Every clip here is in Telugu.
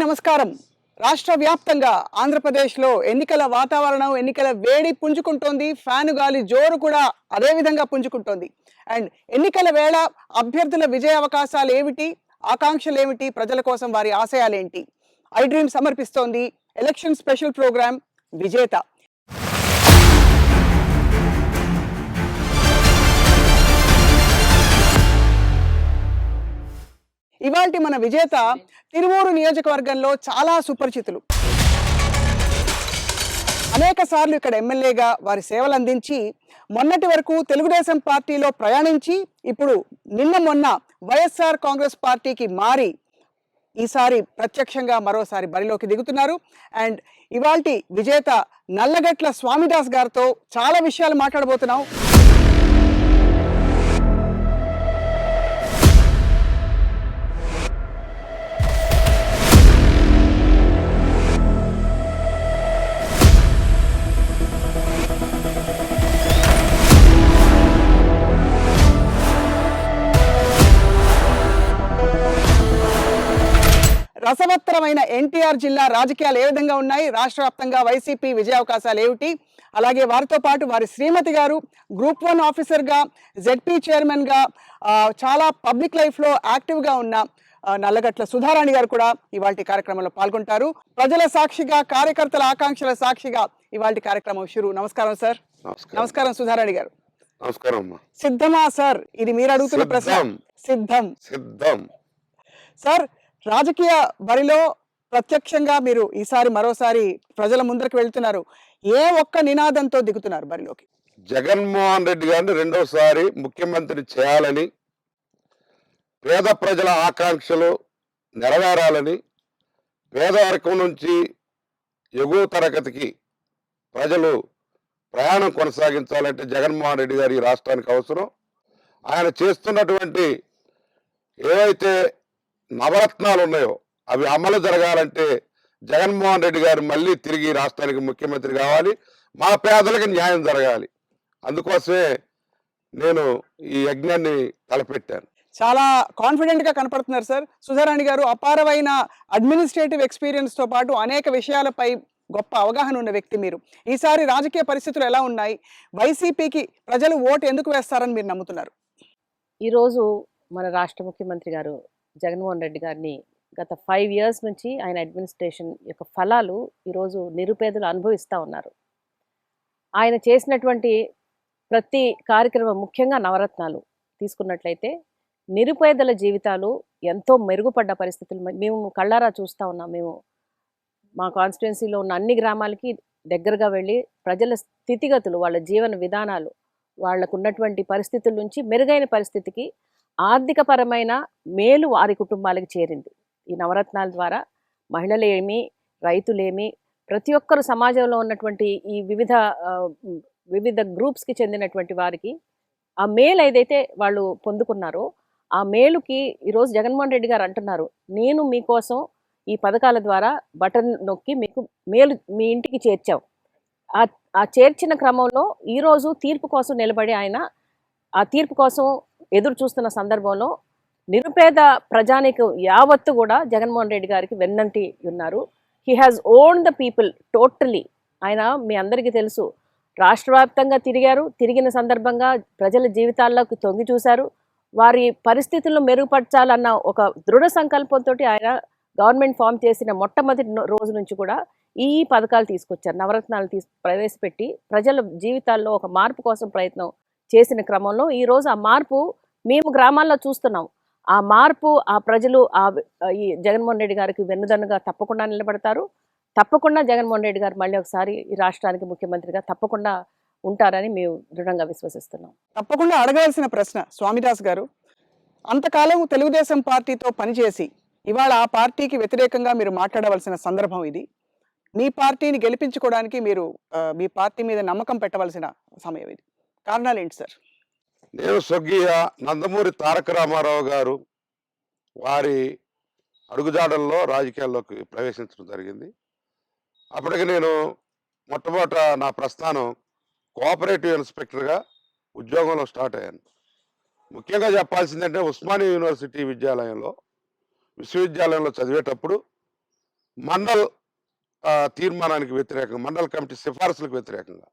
నమస్కారం. రాష్ట్ర వ్యాప్తంగా ఆంధ్రప్రదేశ్లో ఎన్నికల వాతావరణం, ఎన్నికల వేడి పుంజుకుంటోంది. ఫ్యాను గాలి జోరు కూడా అదే విధంగా పుంజుకుంటోంది. అండ్ ఎన్నికల వేళ అభ్యర్థుల విజయ అవకాశాలు ఏమిటి? ఆకాంక్షలు ఏమిటి? ప్రజల కోసం వారి ఆశయాలేంటి? ఐ డ్రీమ్ సమర్పిస్తోంది ఎలక్షన్ స్పెషల్ ప్రోగ్రామ్ విజేత. ఇవాల్టి మన విజేత తిరువూరు నియోజకవర్గంలో చాలా సుపరిచితులు. అనేక సార్లు ఇక్కడ ఎమ్మెల్యేగా వారి సేవలు అందించి మొన్నటి వరకు తెలుగుదేశం పార్టీలో ప్రయాణించి ఇప్పుడు మొన్న వైఎస్ఆర్ కాంగ్రెస్ పార్టీకి మారి ఈసారి ప్రత్యక్షంగా మరోసారి బరిలోకి దిగుతున్నారు. అండ్ ఇవాల్టి విజేత నల్లగట్ల స్వామిదాస్ గారితో చాలా విషయాలు మాట్లాడబోతున్నాం. రసవత్తరమైన ఎన్టీఆర్ జిల్లా రాజకీయాలు ఏ విధంగా ఉన్నాయి, రాష్ట్ర వ్యాప్తంగా వైసీపీ విజయ అవకాశాలు ఏమిటి, అలాగే వారితో పాటు వారి శ్రీమతి గారు గ్రూప్ 1 ఆఫీసర్గా, జెడ్పీ చైర్మన్గా, చాలా పబ్లిక్ లైఫ్లో యాక్టివ్గా ఉన్న నల్లగట్ల సుధారాణి గారు కూడా ఇవాళ కార్యక్రమంలో పాల్గొంటారు. ప్రజల సాక్షిగా, కార్యకర్తల ఆకాంక్షల సాక్షిగా ఇవాళ కార్యక్రమం షురు. నమస్కారం సార్. నమస్కారం సుధారాణి గారు. నమస్కారం. సిద్ధమా సార్? ఇది మీరు అడుగుతున్న ప్రశ్న. సిద్ధం సిద్ధం సార్. రాజకీయ బరిలో ప్రత్యక్షంగా మీరు ఈసారి మరోసారి ప్రజల ముందరికి వెళ్తున్నారు. ఏ ఒక్క నినాదంతో దిగుతున్నారు బరిలోకి? జగన్మోహన్ రెడ్డి గారిని రెండోసారి ముఖ్యమంత్రి చేయాలని, పేద ప్రజల ఆకాంక్షలు నెరవేరాలని, పేదవర్గం నుంచి ఎగువ తరగతికి ప్రజలు ప్రయాణం కొనసాగించాలంటే జగన్మోహన్ రెడ్డి గారు ఈ రాష్ట్రానికి అవసరం. ఆయన చేస్తున్నటువంటి ఏవైతే నవరత్నాలు ఉన్నాయో అవి అమలు జరగాలంటే జగన్మోహన్ రెడ్డి గారు మళ్ళీ తిరిగి రాష్ట్రానికి ముఖ్యమంత్రి కావాలి, మా పేదలకు న్యాయం జరగాలి. అందుకోసమే నేను ఈ యజ్ఞాన్ని తలపెట్టాను. చాలా కాన్ఫిడెంట్ గా కనపడుతున్నారు సార్. సుధారాణి గారు అపారమైన అడ్మినిస్ట్రేటివ్ ఎక్స్పీరియన్స్ తో పాటు అనేక విషయాలపై గొప్ప అవగాహన ఉన్న వ్యక్తి మీరు. ఈసారి రాజకీయ పరిస్థితులు ఎలా ఉన్నాయి? వైసీపీకి ప్రజలు ఓటు ఎందుకు వేస్తారని మీరు నమ్ముతున్నారు? ఈరోజు మన రాష్ట్ర ముఖ్యమంత్రి గారు జగన్మోహన్ రెడ్డి గారిని గత 5 years నుంచి ఆయన అడ్మినిస్ట్రేషన్ యొక్క ఫలాలు ఈరోజు నిరుపేదలు అనుభవిస్తూ ఉన్నారు. ఆయన చేసినటువంటి ప్రతి కార్యక్రమం, ముఖ్యంగా నవరత్నాలు తీసుకున్నట్లయితే నిరుపేదల జీవితాలు ఎంతో మెరుగుపడ్డ పరిస్థితులు మేము కళ్ళారా చూస్తూ ఉన్నాం. మేము మా కాన్స్టిట్యున్సీలో ఉన్న అన్ని గ్రామాలకి దగ్గరగా వెళ్ళి ప్రజల స్థితిగతులు, వాళ్ళ జీవన విధానాలు, వాళ్లకు ఉన్నటువంటి పరిస్థితుల నుంచి మెరుగైన పరిస్థితికి ఆర్థికపరమైన మేలు వారి కుటుంబాలకు చేరింది. ఈ నవరత్నాల ద్వారా మహిళలేమి, రైతులేమి, ప్రతి ఒక్కరు సమాజంలో ఉన్నటువంటి ఈ వివిధ గ్రూప్స్కి చెందినటువంటి వారికి ఆ మేలు ఏదైతే వాళ్ళు పొందుకున్నారో ఆ మేలుకి ఈరోజు జగన్మోహన్ రెడ్డి గారు అంటున్నారు, నేను మీకోసం ఈ పథకాల ద్వారా బటన్ నొక్కి మీకు మేలు మీ ఇంటికి చేర్చాం. ఆ చేర్చిన క్రమంలో ఈరోజు తీర్పు కోసం నిలబడి ఆయన ఆ తీర్పు కోసం ఎదురు చూస్తున్న సందర్భంలో నిరుపేద ప్రజానికి యావత్తు కూడా జగన్మోహన్ రెడ్డి గారికి వెన్నంటి ఉన్నారు. He has own the people totally. ఆయన మీ అందరికీ తెలుసు, రాష్ట్ర వ్యాప్తంగా తిరిగిన సందర్భంగా ప్రజల జీవితాల్లోకి తొంగి చూశారు. వారి పరిస్థితులను మెరుగుపరచాలన్న ఒక దృఢ సంకల్పంతో ఆయన గవర్నమెంట్ ఫామ్ చేసిన మొట్టమొదటి రోజు నుంచి కూడా ఈ పథకాలు తీసుకొచ్చారు. నవరత్నాలు ప్రవేశపెట్టి ప్రజల జీవితాల్లో ఒక మార్పు కోసం ప్రయత్నం చేసిన క్రమంలో ఈరోజు ఆ మార్పు మేము గ్రామాల్లో చూస్తున్నాం. ఆ మార్పు ఆ ప్రజలు ఈ జగన్మోహన్ రెడ్డి గారికి వెన్నుదన్నుగా తప్పకుండా నిలబడతారు. తప్పకుండా జగన్మోహన్ రెడ్డి గారు మళ్ళీ ఒకసారి ఈ రాష్ట్రానికి ముఖ్యమంత్రిగా తప్పకుండా ఉంటారని మేము దృఢంగా విశ్వసిస్తున్నాం. తప్పకుండా అడగాల్సిన ప్రశ్న స్వామిదాస్ గారు, అంతకాలం తెలుగుదేశం పార్టీతో పనిచేసి ఇవాళ ఆ పార్టీకి వ్యతిరేకంగా మీరు మాట్లాడవలసిన సందర్భం ఇది. మీ పార్టీని గెలిపించుకోవడానికి మీరు మీ పార్టీ మీద నమ్మకం పెట్టవలసిన సమయం ఇది. కారణాలు ఏంటి సార్? నేను స్వర్గీయ నందమూరి తారక రామారావు గారు వారి అడుగుజాడల్లో రాజకీయాల్లోకి ప్రవేశించడం జరిగింది. అప్పటికి నేను మొట్టమొదట నా ప్రస్థానం కోఆపరేటివ్ ఇన్స్పెక్టర్గా ఉద్యోగంలో స్టార్ట్ అయ్యాను. ముఖ్యంగా చెప్పాల్సిందంటే ఉస్మానియా యూనివర్సిటీ విశ్వవిద్యాలయంలో చదివేటప్పుడు మండల్ తీర్మానానికి వ్యతిరేకంగా, మండల్ కమిటీ సిఫార్సులకు వ్యతిరేకంగా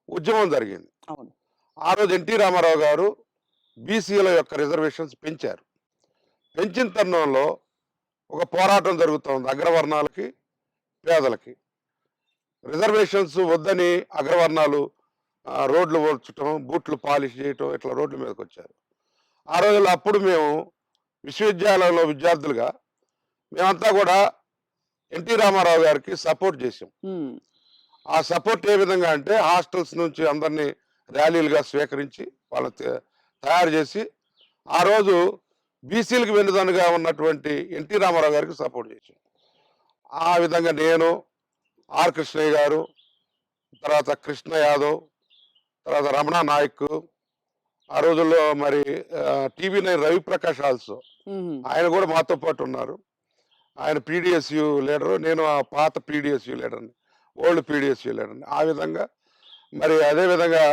ఉద్యమం జరిగింది. అవును. ఆ రోజు ఎన్టీ రామారావు గారు బీసీల యొక్క రిజర్వేషన్స్ పెంచారు. పెంచిన తరుణంలో ఒక పోరాటం జరుగుతోంది అగ్రవర్ణాలకి, పేదలకి. రిజర్వేషన్స్ వద్దని అగ్రవర్ణాలు రోడ్లు ఓడ్చటం, బూట్లు పాలిష్ చేయటం, ఇట్లా రోడ్ల మీదకి వచ్చారు. ఆ రోజుల్లో అప్పుడు మేము విశ్వవిద్యాలయంలో విద్యార్థులుగా మేమంతా కూడా ఎన్టీ రామారావు గారికి సపోర్ట్ చేసాం. ఉమ్, ఆ సపోర్ట్ ఏ విధంగా అంటే హాస్టల్స్ నుంచి అందరినీ ర్యాలీలుగా స్వీకరించి వాళ్ళని తయారు చేసి ఆ రోజు బీసీలకు వెన్నుదన్నుగా ఉన్నటువంటి ఎన్టీ రామారావు గారికి సపోర్ట్ చేశాం. ఆ విధంగా నేను, ఆర్ కృష్ణయ్య గారు, తర్వాత కృష్ణ యాదవ్, తర్వాత రమణ నాయక్, ఆ రోజుల్లో మరి టీవీ9 రవిప్రకాష్ ఆల్సో ఉమ్, ఆయన కూడా మాతో పాటు ఉన్నారు. ఆయన పీడిఎస్యు లీడరు, నేను ఆ పాత పీడిఎస్యు లీడర్ని, ఓల్డ్ పీడిఎస్యు లీడర్ని. ఆ విధంగా మరి అదేవిధంగా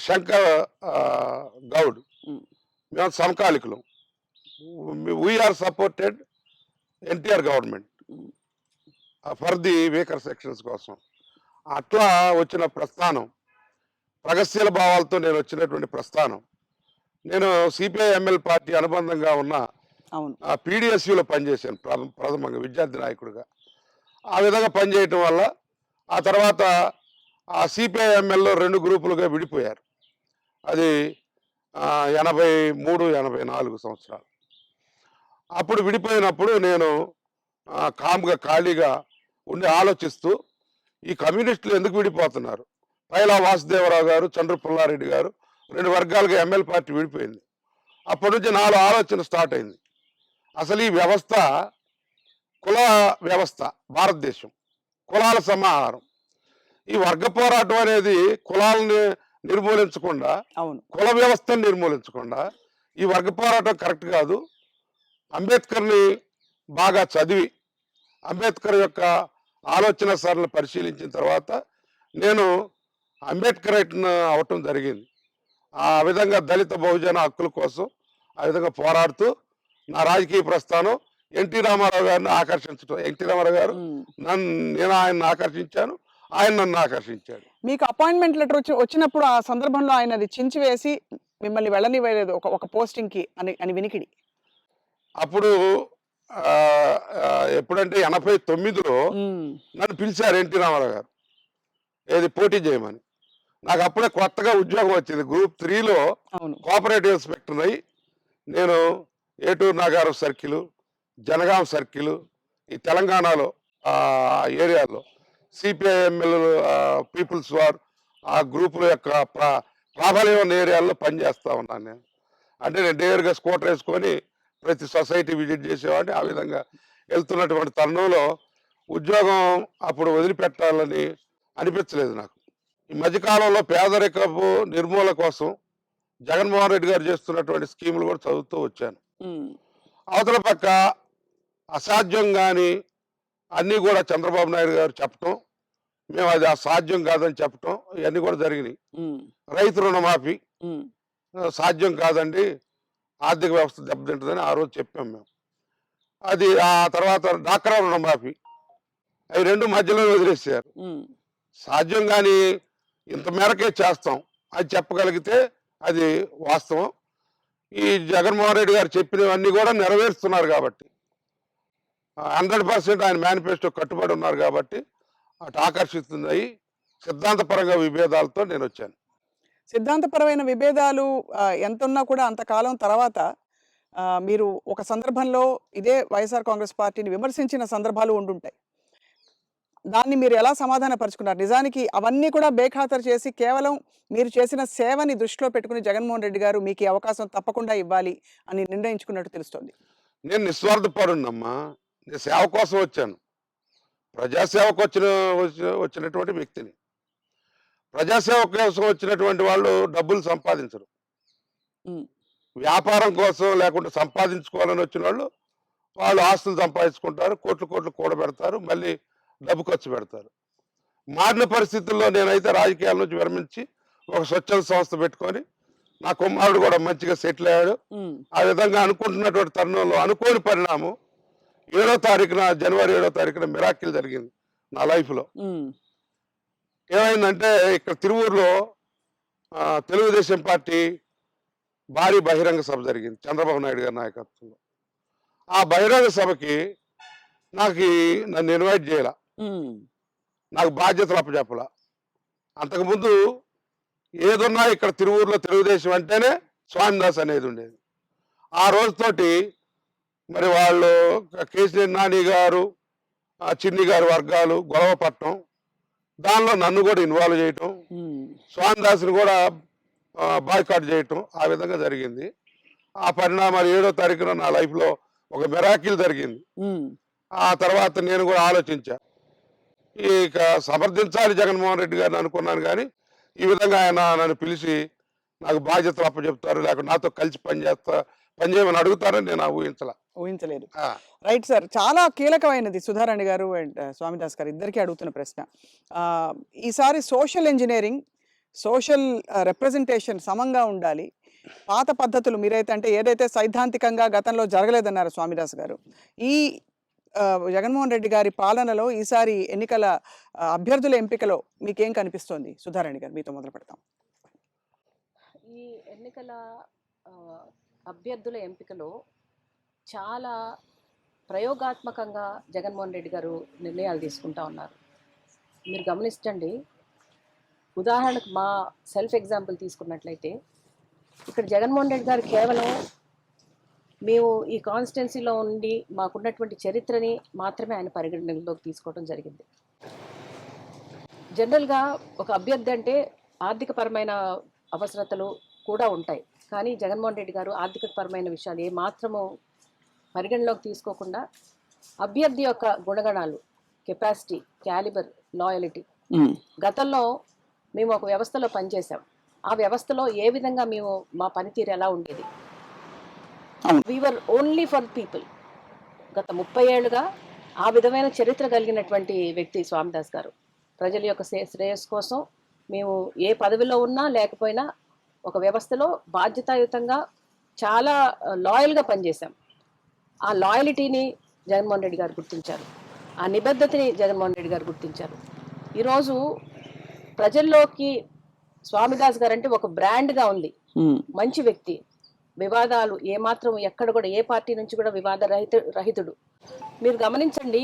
శంకర్ గౌడ్, ఉమ్, మేము సమకాలికులం. We are supported NTR government for the weaker sections కోసం. అట్లా వచ్చిన ప్రస్థానం, ప్రగతిశీల భావాలతో నేను వచ్చినటువంటి ప్రస్థానం. నేను సిపిఐ-ఎంఎల్ పార్టీ అనుబంధంగా ఉన్న అవును. పీడిఎస్యులో పనిచేశాను ప్రథమంగా విద్యార్థి నాయకుడిగా. ఆ విధంగా పనిచేయటం వల్ల ఆ తర్వాత ఆ సిపిఐ-ఎంఎల్లో 2 గ్రూపులుగా విడిపోయారు. అది 83, 84 సంవత్సరాలు. అప్పుడు విడిపోయినప్పుడు నేను కామ్గా ఖాళీగా ఉండి ఆలోచిస్తూ ఈ కమ్యూనిస్టులు ఎందుకు విడిపోతున్నారు, పైలా వాసుదేవరావు గారు, చంద్ర పుల్లారెడ్డి గారు 2 వర్గాలుగా ఎంఎల్ పార్టీ విడిపోయింది. అప్పటి నుంచి నాలో ఆలోచన స్టార్ట్ అయింది. అసలు ఈ వ్యవస్థ కుల వ్యవస్థ, భారతదేశం కులాల సమాహారం. ఈ వర్గ పోరాటం అనేది కులాలను నిర్మూలించకుండా, అవును. కుల వ్యవస్థను నిర్మూలించకుండా ఈ వర్గ పోరాటం కరెక్ట్ కాదు. అంబేద్కర్ని బాగా చదివి అంబేద్కర్ యొక్క ఆలోచన సరళిని పరిశీలించిన తర్వాత నేను అంబేద్కరైట్ను అవటం జరిగింది. ఆ విధంగా దళిత బహుజన హక్కుల కోసం ఆ విధంగా పోరాడుతూ నా రాజకీయ ప్రస్థానం ఎన్టీ రామారావు గారిని ఆకర్షించడం. ఎన్టీ రామారావు గారు నేను ఆయన్ని ఆకర్షించాను, ఆయన నన్ను ఆకర్షించాడు. మీకు అపాయింట్మెంట్ లెటర్ వచ్చినప్పుడు ఆ సందర్భంలో ఆయన అది చించివేసి మిమ్మల్ని వెళ్ళనివ్వలేదు ఒక పోస్టింగ్ కి అని వినికిడి. అప్పుడు ఎప్పుడంటే 89లో నన్ను పిలిచారు ఎన్టీ రామారావు గారు, ఏది పోటీ చేయమని. నాకు అప్పుడే కొత్తగా ఉద్యోగం వచ్చింది. గ్రూప్ 3లో అవును. కోఆపరేటివ్ ఇన్స్పెక్టర్ అయ్యి నేను ఏటూరు నాగారం సర్కిల్, జనగాం సర్కిల్, ఈ తెలంగాణలో ఏరియాలో సిపిఐఎంఎల్, పీపుల్స్ వార్ ఆ గ్రూపుల యొక్క ప్రాబల్యం ఉన్న ఏరియాల్లో పనిచేస్తా ఉన్నాను నేను. అంటే నేను డేర్గా స్కూటర్ వేసుకొని ప్రతి సొసైటీ విజిట్ చేసేవాడిని. ఆ విధంగా వెళ్తున్నటువంటి తరుణంలో ఉద్యోగం అప్పుడు వదిలిపెట్టాలని అనిపించలేదు నాకు. ఈ మధ్యకాలంలో పేదరికపు నిర్మూలన కోసం జగన్మోహన్ రెడ్డి గారు చేస్తున్నటువంటి స్కీములు కూడా చదువుతూ వచ్చాను. అవతల పక్క అసాధ్యం కానీ అన్నీ కూడా చంద్రబాబు నాయుడు గారు చెప్పటం, మేము అది అసాధ్యం కాదని చెప్పటం, ఇవన్నీ కూడా జరిగినాయి. రైతు రుణమాఫీ సాధ్యం కాదండి, ఆర్థిక వ్యవస్థ దెబ్బతింటుందని ఆ రోజు చెప్పాం మేము. అది ఆ తర్వాత డాక్రా రుణమాఫీ, అవి 2 మధ్యలో వదిలేసారు. సాధ్యం కానీ ఇంత మేరకే చేస్తాం అది చెప్పగలిగితే అది వాస్తవం. ఈ జగన్మోహన్ రెడ్డి గారు చెప్పినవన్నీ కూడా నెరవేరుస్తున్నారు కాబట్టి 100% ఆయన మేనిఫెస్టో కట్టుబడి ఉన్నారు కాబట్టి అటు ఆకర్షిస్తుంది. సిద్ధాంతపరంగా విభేదాలతో నేను వచ్చాను. సిద్ధాంతపరమైన విభేదాలు ఎంత ఉన్నా కూడా అంతకాలం తర్వాత మీరు ఒక సందర్భంలో ఇదే వైఎస్ఆర్ కాంగ్రెస్ పార్టీని విమర్శించిన సందర్భాలు ఉండుంటాయి. దాన్ని మీరు ఎలా సమాధానపరుచుకున్నారు? నిజానికి అవన్నీ కూడా బేఖాతరు చేసి కేవలం మీరు చేసిన సేవని దృష్టిలో పెట్టుకుని జగన్మోహన్ రెడ్డి గారు మీకు ఈ అవకాశం తప్పకుండా ఇవ్వాలి అని నిర్ణయించుకున్నట్టు తెలుస్తోంది. నేను నిస్వార్థపరునమ్మా, నేను సేవ కోసం వచ్చాను. ప్రజాసేవకు వచ్చినటువంటి వ్యక్తిని. ప్రజాసేవ కోసం వచ్చినటువంటి వాళ్ళు డబ్బులు సంపాదించరు. వ్యాపారం కోసం లేకుంటే సంపాదించుకోవాలని వచ్చిన వాళ్ళు ఆస్తులు సంపాదించుకుంటారు, కోట్లు కూడబెడతారు, మళ్ళీ డబ్బు ఖర్చు పెడతారు. మారిన పరిస్థితుల్లో నేనైతే రాజకీయాల నుంచి విరమించి ఒక స్వచ్ఛంద సంస్థ పెట్టుకొని నా కుమారుడు కూడా మంచిగా సెటిల్ అయ్యాడు. ఆ విధంగా అనుకుంటున్నటువంటి తరుణంలో అనుకోని పరిణామం జనవరి 7వ తారీఖున మిరాకిల్ జరిగింది నా లైఫ్లో. ఉమ్, ఏమైందంటే ఇక్కడ తిరువూరులో తెలుగుదేశం పార్టీ భారీ బహిరంగ సభ జరిగింది చంద్రబాబు నాయుడు గారి నాయకత్వంలో. ఆ బహిరంగ సభకి నన్ను ఇన్వైట్ చేయాల, ఉమ్, నాకు బాధ్యతలు అప్పచెప్పల. అంతకుముందు ఏదున్నా ఇక్కడ తిరువూరులో తెలుగుదేశం అంటేనే స్వామిదాస్ అనేది ఉండేది. ఆ రోజుతోటి మరి వాళ్ళు కేసీఆర్ నాని గారు, చిన్ని గారి వర్గాలు గొడవ పట్టడం, దానిలో నన్ను కూడా ఇన్వాల్వ్ చేయటం, ఉమ్, స్వామిదాస్ని కూడా బాయ్కాట్ చేయటం, ఆ విధంగా జరిగింది. ఆ పరిణామాలు 7వ తారీఖున నా లైఫ్లో ఒక మిరాకిల్ జరిగింది. ఉమ్, ఆ తర్వాత నేను కూడా ఆలోచించా, ఇక సమర్థించాలి జగన్మోహన్ రెడ్డి గారిని అనుకున్నాను. కానీ ఈ విధంగా ఆయన నన్ను పిలిచి నాకు బాధ్యతలు అప్పచెప్తారు, లేకపోతే నాతో కలిసి పనిచేయమని అడుగుతారని నేను ఊహించలేదు. ఆ, రైట్ సార్, చాలా కీలకమైనది సుధారాణి గారు అండ్ స్వామిదాస్ గారు ఇద్దరికీ అడుగుతున్న ప్రశ్న. ఆ, ఈసారి సోషల్ ఇంజనీరింగ్, సోషల్ రిప్రజెంటేషన్ సమంగా ఉండాలి. పాత పద్ధతులు మీరైతే అంటే ఏదైతే సైద్ధాంతికంగా గతంలో జరగలేదన్నారు స్వామిదాస్ గారు, ఈ జగన్మోహన్ రెడ్డి గారి పాలనలో ఈసారి ఎన్నికల అభ్యర్థుల ఎంపికలో మీకేం కనిపిస్తోంది? సుధారాణి గారు, మీతో మొదలు పెడతాం. ఈ ఎన్నికల ఆ, అభ్యర్థుల ఎంపికలో చాలా ప్రయోగాత్మకంగా జగన్మోహన్ రెడ్డి గారు నిర్ణయాలు తీసుకుంటా ఉన్నారు. మీరు గమనించండి, ఉదాహరణకు మా సెల్ఫ్ ఎగ్జాంపుల్ తీసుకున్నట్లయితే, ఇక్కడ జగన్మోహన్ రెడ్డి గారు కేవలం మేము ఈ కాన్స్టిట్యున్సీలో ఉండి మాకున్నటువంటి చరిత్రని మాత్రమే ఆయన పరిగణనలోకి తీసుకోవడం జరిగింది. జనరల్గా ఒక అభ్యర్థి అంటే ఆర్థికపరమైన అవసరతలు కూడా ఉంటాయి, కానీ జగన్మోహన్ రెడ్డి గారు ఆర్థికపరమైన విషయాలు ఏమాత్రము పరిగణలోకి తీసుకోకుండా అభ్యర్థి యొక్క గుణగణాలు, కెపాసిటీ, క్యాలిబర్, లాయలిటీ. గతంలో మేము ఒక వ్యవస్థలో పనిచేసాం. ఆ వ్యవస్థలో ఏ విధంగా మేము మా పనితీరు ఎలా ఉండేది, వీఆర్ ఓన్లీ ఫర్ పీపుల్. గత 30 ఏళ్ళుగా ఆ విధమైన చరిత్ర కలిగినటువంటి వ్యక్తి స్వామిదాస్ గారు. ప్రజల యొక్క శ్రేయస్సు కోసం మేము ఏ పదవిలో ఉన్నా లేకపోయినా ఒక వ్యవస్థలో బాధ్యతాయుతంగా చాలా లాయల్గా పనిచేశాం. ఆ లాయలిటీని జగన్మోహన్ రెడ్డి గారు గుర్తించారు, ఆ నిబద్ధతని జగన్మోహన్ రెడ్డి గారు గుర్తించారు. ఈరోజు ప్రజల్లోకి స్వామిదాస్ గారు అంటే ఒక బ్రాండ్గా ఉంది. మంచి వ్యక్తి, వివాదాలు ఏమాత్రం ఎక్కడ కూడా ఏ పార్టీ నుంచి కూడా వివాద రహితుడు. మీరు గమనించండి,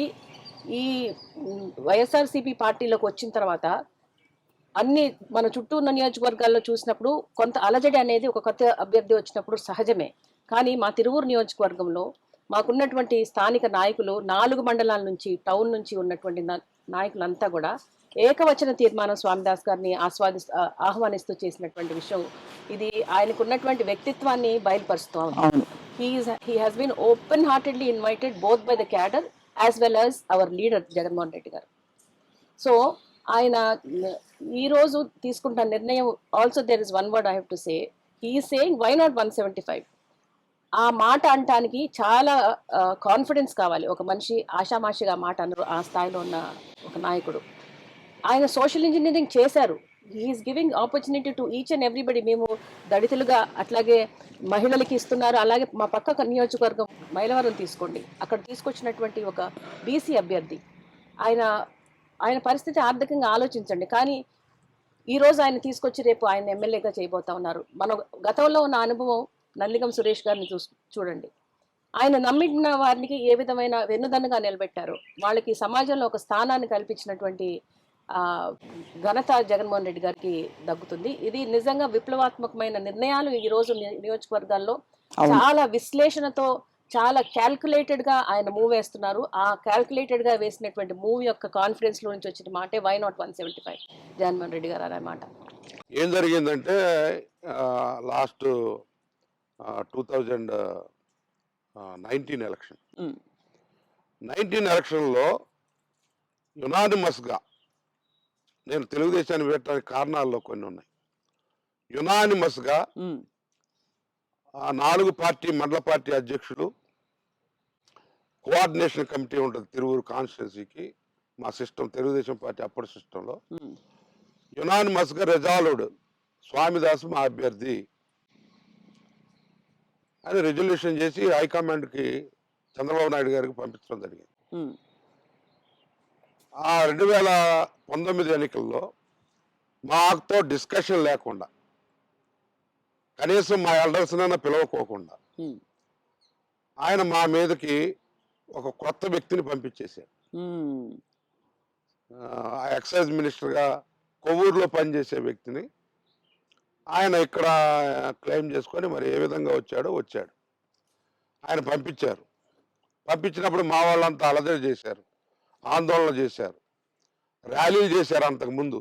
ఈ వైఎస్ఆర్సీపీ పార్టీలోకి వచ్చిన తర్వాత అన్ని మన చుట్టూ ఉన్న నియోజకవర్గాల్లో చూసినప్పుడు కొంత అలజడి అనేది ఒక కొత్త అభ్యర్థి వచ్చినప్పుడు సహజమే. కానీ మా తిరువూరు నియోజకవర్గంలో మాకున్నటువంటి స్థానిక నాయకులు 4 మండలాల నుంచి, టౌన్ నుంచి ఉన్నటువంటి నాయకులంతా కూడా ఏకవచన తీర్మానం స్వామిదాస్ గారిని ఆహ్వానిస్తూ చేసినటువంటి విషయం. ఇది ఆయనకున్నటువంటి వ్యక్తిత్వాన్ని బయలుపరుస్తూ ఉంది. He has been open-heartedly invited both by the cadre as well as our leader Jaganmohan Reddy గారు. సో ఆయన ఈరోజు తీసుకుంటున్న నిర్ణయం, also there is one word I have to say, he is saying why not 175. ఆ మాట అంటానికి చాలా కాన్ఫిడెన్స్ కావాలి. ఒక మనిషి ఆషామాషిగా మాట అనరు ఆ స్థాయిలో ఉన్న ఒక నాయకుడు. ఆయన సోషల్ ఇంజనీరింగ్ చేశారు. He is giving opportunity to each and everybody. మేము దళితులుగా, అట్లాగే మహిళలకి ఇస్తున్నారు. అలాగే మా పక్క నియోజకవర్గం మైలవరం తీసుకోండి, అక్కడ తీసుకొచ్చినటువంటి ఒక బీసీ అభ్యర్థి. ఆయన పరిస్థితి ఆర్థికంగా ఆలోచించండి. కానీ ఈరోజు ఆయన తీసుకొచ్చి రేపు ఆయన ఎమ్మెల్యేగా చేయబోతా ఉన్నారు. మన గతంలో ఉన్న అనుభవం నల్లిగం సురేష్ గారిని చూడండి. ఆయన నమ్మిన వారికి ఏ విధమైన వెన్నుదన్నుగా నిలబెట్టారు, వాళ్ళకి సమాజంలో ఒక స్థానాన్ని కల్పించినటువంటి ఘనత జగన్మోహన్ రెడ్డి గారికి దక్కుతుంది. ఇది నిజంగా విప్లవాత్మకమైన నిర్ణయాలు ఈరోజు నియోజకవర్గాల్లో చాలా విశ్లేషణతో, చాలా క్యాల్కులేటెడ్గా ఆయన మూవ్ వేస్తున్నారు. ఆ క్యాల్కులేటెడ్గా వేసినటువంటి మూవ్ యొక్క కాన్ఫిడెన్స్లో నుంచి వచ్చిన మాటే వై నాట్ 175 జగన్మోహన్ రెడ్డి గారు అనే మాట. ఏం జరిగిందంటే లాస్ట్ 2019 ఎలక్షన్, 19 ఎలక్షన్లో యునానిమస్గా, నేను తెలుగుదేశాన్ని పెట్టడానికి కారణాల్లో కొన్ని ఉన్నాయి. యునానిమస్గా 4 పార్టీ మండల పార్టీ అధ్యక్షులు, కోఆర్డినేషన్ కమిటీ ఉంటుంది తిరువూరు కాన్స్టిట్యున్సీకి, మా సిస్టమ్ తెలుగుదేశం పార్టీ అప్పటి సిస్టంలో యునానిమస్గా రిజాల్వ్డ్ స్వామిదాస్ మా అభ్యర్థి అని రెజల్యూషన్ చేసి హైకమాండ్కి చంద్రబాబు నాయుడు గారికి పంపించడం జరిగింది. ఉమ్, ఆ 2019 ఎన్నికల్లో మాతో డిస్కషన్ లేకుండా, కనీసం మా ఎల్డర్స్నైనా పిలవకోకుండా ఉమ్, ఆయన మా మీదకి ఒక కొత్త వ్యక్తిని పంపించేశారు. ఉమ్, ఎక్సైజ్ మినిస్టర్గా కొవ్వూరులో పనిచేసే వ్యక్తిని ఆయన ఇక్కడ క్లెయిమ్ చేసుకొని మరి ఏ విధంగా వచ్చాడు. ఆయన పంపించారు. పంపించినప్పుడు మా వాళ్ళంతా అలజడి చేశారు, ఆందోళన చేశారు, ర్యాలీలు చేశారు. అంతకుముందు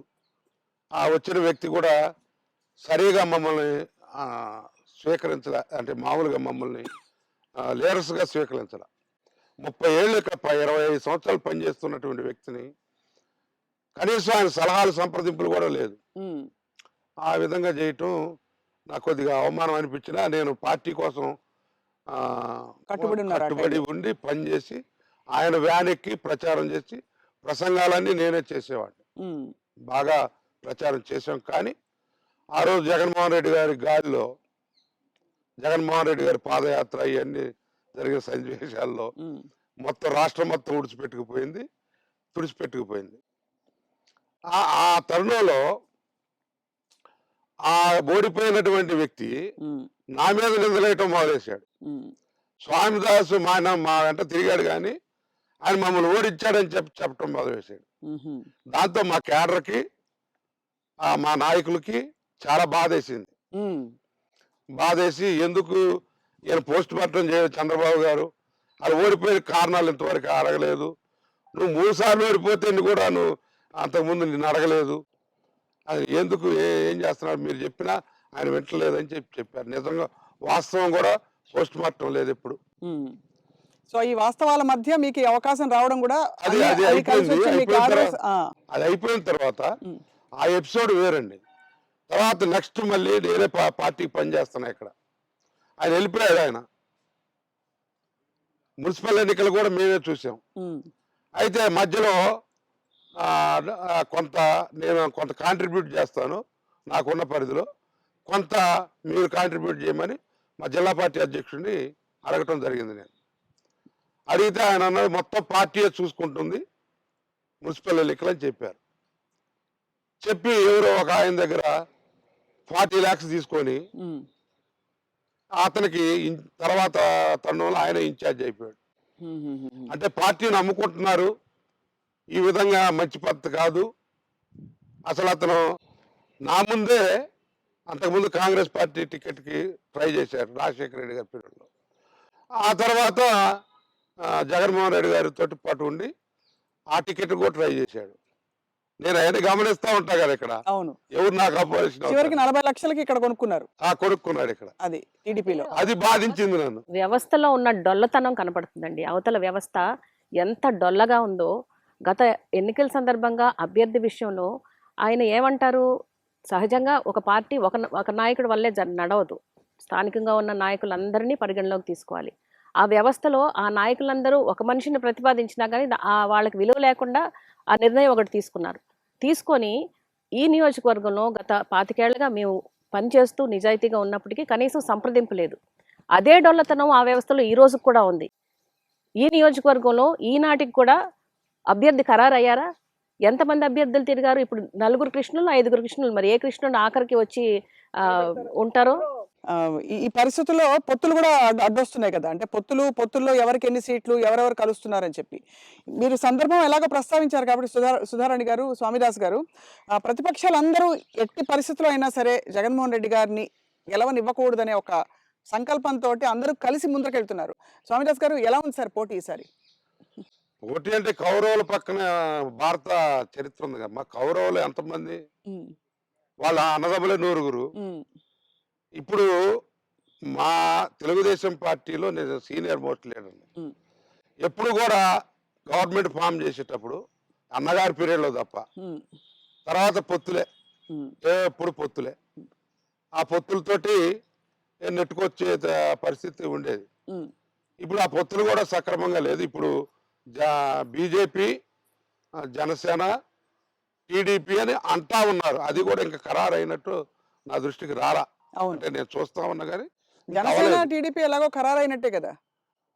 ఆ వచ్చిన వ్యక్తి కూడా సరిగా మమ్మల్ని స్వీకరించలే, అంటే మామూలుగా మమ్మల్ని లీడర్స్గా స్వీకరించలే. 30 ఏళ్ళు ఇక్కడ 25 సంవత్సరాలు పనిచేస్తున్నటువంటి వ్యక్తిని కనీసం ఆయన సలహాలు సంప్రదింపులు కూడా లేదు. ఉమ్, ఆ విధంగా చేయటం నాకు కొద్దిగా అవమానం అనిపించినా నేను పార్టీ కోసం ఆ, కట్టుబడి ఉన్నారు ఆ కట్టుబడి ఉండి పనిచేసి ఆయన వ్యాన్ ఎక్కి ప్రచారం చేసి ప్రసంగాలన్నీ నేనే చేసేవాడిని. ఉమ్, బాగా ప్రచారం చేశాం. కానీ ఆ రోజు జగన్మోహన్ రెడ్డి గారి గాలిలో, జగన్మోహన్ రెడ్డి గారి పాదయాత్ర ఇవన్నీ జరిగిన సన్నివేశాల్లో ఉమ్, మొత్తం రాష్ట్రం మొత్తం తుడిచిపెట్టుకుపోయింది. ఆ తరుణంలో ఆ ఓడిపోయినటువంటి వ్యక్తి ఉమ్, నా మీద నిందలేయటం మొదలేశాడు. ఉమ్, స్వామిదాసు మా వెంట తిరిగాడు కానీ ఆయన మమ్మల్ని ఓడించాడని చెప్పటం మొదలువేశాడు. ఉహుం, దాంతో మా క్యాడర్కి, మా నాయకులకి చాలా బాధేసింది. ఉమ్, బాధేసి ఎందుకు ఈయన పోస్ట్ మార్టం చేయదు చంద్రబాబు గారు, అది ఓడిపోయిన కారణాలు ఇంతవరకు అడగలేదు, నువ్వు 3 సార్లు ఓడిపోతే కూడా నువ్వు అంతకుముందు నిన్ను అడగలేదు, అది ఎందుకు ఏం చేస్తున్నాడు, మీరు చెప్పినా ఆయన వింటలేదని చెప్పారు. నిజంగా వాస్తవం కూడా పోస్ట్ మార్టం లేదు ఎప్పుడు. ఉమ్. సో ఈ వాస్తవాల మధ్య మీకు ఈ అవకాశం రావడం కూడా అది అన్ని- అది అది కలిసి అయిపోయింది. వచ్చి మీకు ఆర్డర్స్- ఆ, అది అయిపోయిన తర్వాత ఉమ్, ఆ ఎపిసోడ్ వేరండి. తర్వాత నెక్స్ట్ మళ్ళీ నేనే పార్టీకి పనిచేస్తున్నా ఇక్కడ. ఆయన వెళ్ళిపోయాడు. ఆయన మున్సిపల్ ఎన్నికలు కూడా మేమే చూసాం. ఉమ్, అయితే మధ్యలో నేను కొంత కాంట్రిబ్యూట్ చేస్తాను, నాకున్న పరిధిలో కొంత మీరు కాంట్రిబ్యూట్ చేయమని మా జిల్లా పార్టీ అధ్యక్షుడిని అడగటం జరిగింది. నేను అడిగితే ఆయన అన్నాడు మొత్తం పార్టీయే చూసుకుంటుంది మున్సిపల్ ఎన్నికలు అని చెప్పారు. చెప్పి ఎవరో ఒక ఆయన దగ్గర 40 lakhs తీసుకొని ఉమ్, అతనికి తర్వాత తరుణంలో ఆయన ఇన్ఛార్జ్ అయిపోయాడు. ఉమ్, ఉమ్, ఉమ్, అంటే పార్టీని అమ్ముకుంటున్నారు, ఈ విధంగా మంచి పద్ధతి కాదు. అసలు అతను నా ముందే అంతకుముందు కాంగ్రెస్ పార్టీ టికెట్కి ట్రై చేశారు రాజశేఖర రెడ్డి గారి పీరియడ్లో. ఆ తర్వాత జగన్మోహన్ రెడ్డి గారితో పాటు ఉండి ఆ టికెట్ కూడా ట్రై చేశాడు. నేను ఆయన గమనిస్తూ ఉంటా కదా ఇక్కడ అవును, ఎవరు నాకు అపోజిషన్ చివరికి 40 లక్షలకి ఇక్కడ కొనుక్కున్నారు. కొనుక్కున్నాడు ఇక్కడ. అది టీడీపీలో. అది బాధించింది నన్ను. వ్యవస్థలో ఉన్న డొల్లతనం కనపడుతుందండి. అవతల వ్యవస్థ ఎంత డొల్లగా ఉందో గత ఎన్నికల సందర్భంగా అభ్యర్థి విషయంలో ఆయన ఏమంటారు, సహజంగా ఒక పార్టీ ఒక నాయకుడి వల్లే నడవదు, స్థానికంగా ఉన్న నాయకులందరినీ పరిగణలోకి తీసుకోవాలి. ఆ వ్యవస్థలో ఆ నాయకులందరూ ఒక మనిషిని ప్రతిపాదించినా కానీ వాళ్ళకి విలువ లేకుండా ఆ నిర్ణయం ఒకటి తీసుకొని ఈ నియోజకవర్గంలో గత 25 ఏళ్లుగా మేము పనిచేస్తూ నిజాయితీగా ఉన్నప్పటికీ కనీసం సంప్రదింపు లేదు. అదే డొల్లతనం ఆ వ్యవస్థలో ఈ రోజు కూడా ఉంది. ఈ నియోజకవర్గంలో ఈనాటికి కూడా అభ్యర్థి ఖరారు అయ్యారా? ఎంతమంది అభ్యర్థులు తిరిగారు? ఇప్పుడు 4 కృష్ణులు 5 కృష్ణులు, మరి ఏ కృష్ణుడు ఆఖరికి వచ్చి ఉంటారో. ఈ పరిస్థితుల్లో పొత్తులు కూడా అడ్డొస్తున్నాయి కదా, అంటే పొత్తుల్లో ఎవరికి ఎన్ని సీట్లు, ఎవరెవరు కలుస్తున్నారని చెప్పి మీరు సందర్భం ఎలాగో ప్రస్తావించారు కాబట్టి సుధారాణి గారు, స్వామిదాస్ గారు, ప్రతిపక్షాలందరూ ఎట్టి పరిస్థితుల్లో అయినా సరే జగన్మోహన్ రెడ్డి గారిని గెలవనివ్వకూడదనే ఒక సంకల్పంతో అందరూ కలిసి ముందుకెళ్తున్నారు. స్వామిదాస్ గారు, ఎలా ఉంది సార్ పోటీ ఈసారి? పోటీ అంటే కౌరవుల పక్కన భారత చరిత్ర ఉంది కదా, మా కౌరవులు ఎంతమంది, వాళ్ళ అన్నదమ్ములే 9. ఇప్పుడు మా తెలుగుదేశం పార్టీలో నేను సీనియర్ మోస్ట్ లీడర్ని. ఎప్పుడు కూడా గవర్నమెంట్ ఫామ్ చేసేటప్పుడు అన్నగారి పీరియడ్లో తప్ప తర్వాత పొత్తులే, ఎప్పుడు పొత్తులే. ఆ పొత్తులతోటి నెట్టుకొచ్చే పరిస్థితి ఉండేది. ఇప్పుడు ఆ పొత్తులు కూడా సక్రమంగా లేదు. ఇప్పుడు బీజేపీ, జనసేన, టీడీపీ అని అంటా ఉన్నారు. అది కూడా ఇంకా ఖరారు అయినట్టు నా దృష్టికి రాలా. అంటే నేను చూస్తా ఉన్నా కానీ జనసేన టీడీపీ ఎలాగో ఖరారు అయినట్టే కదా.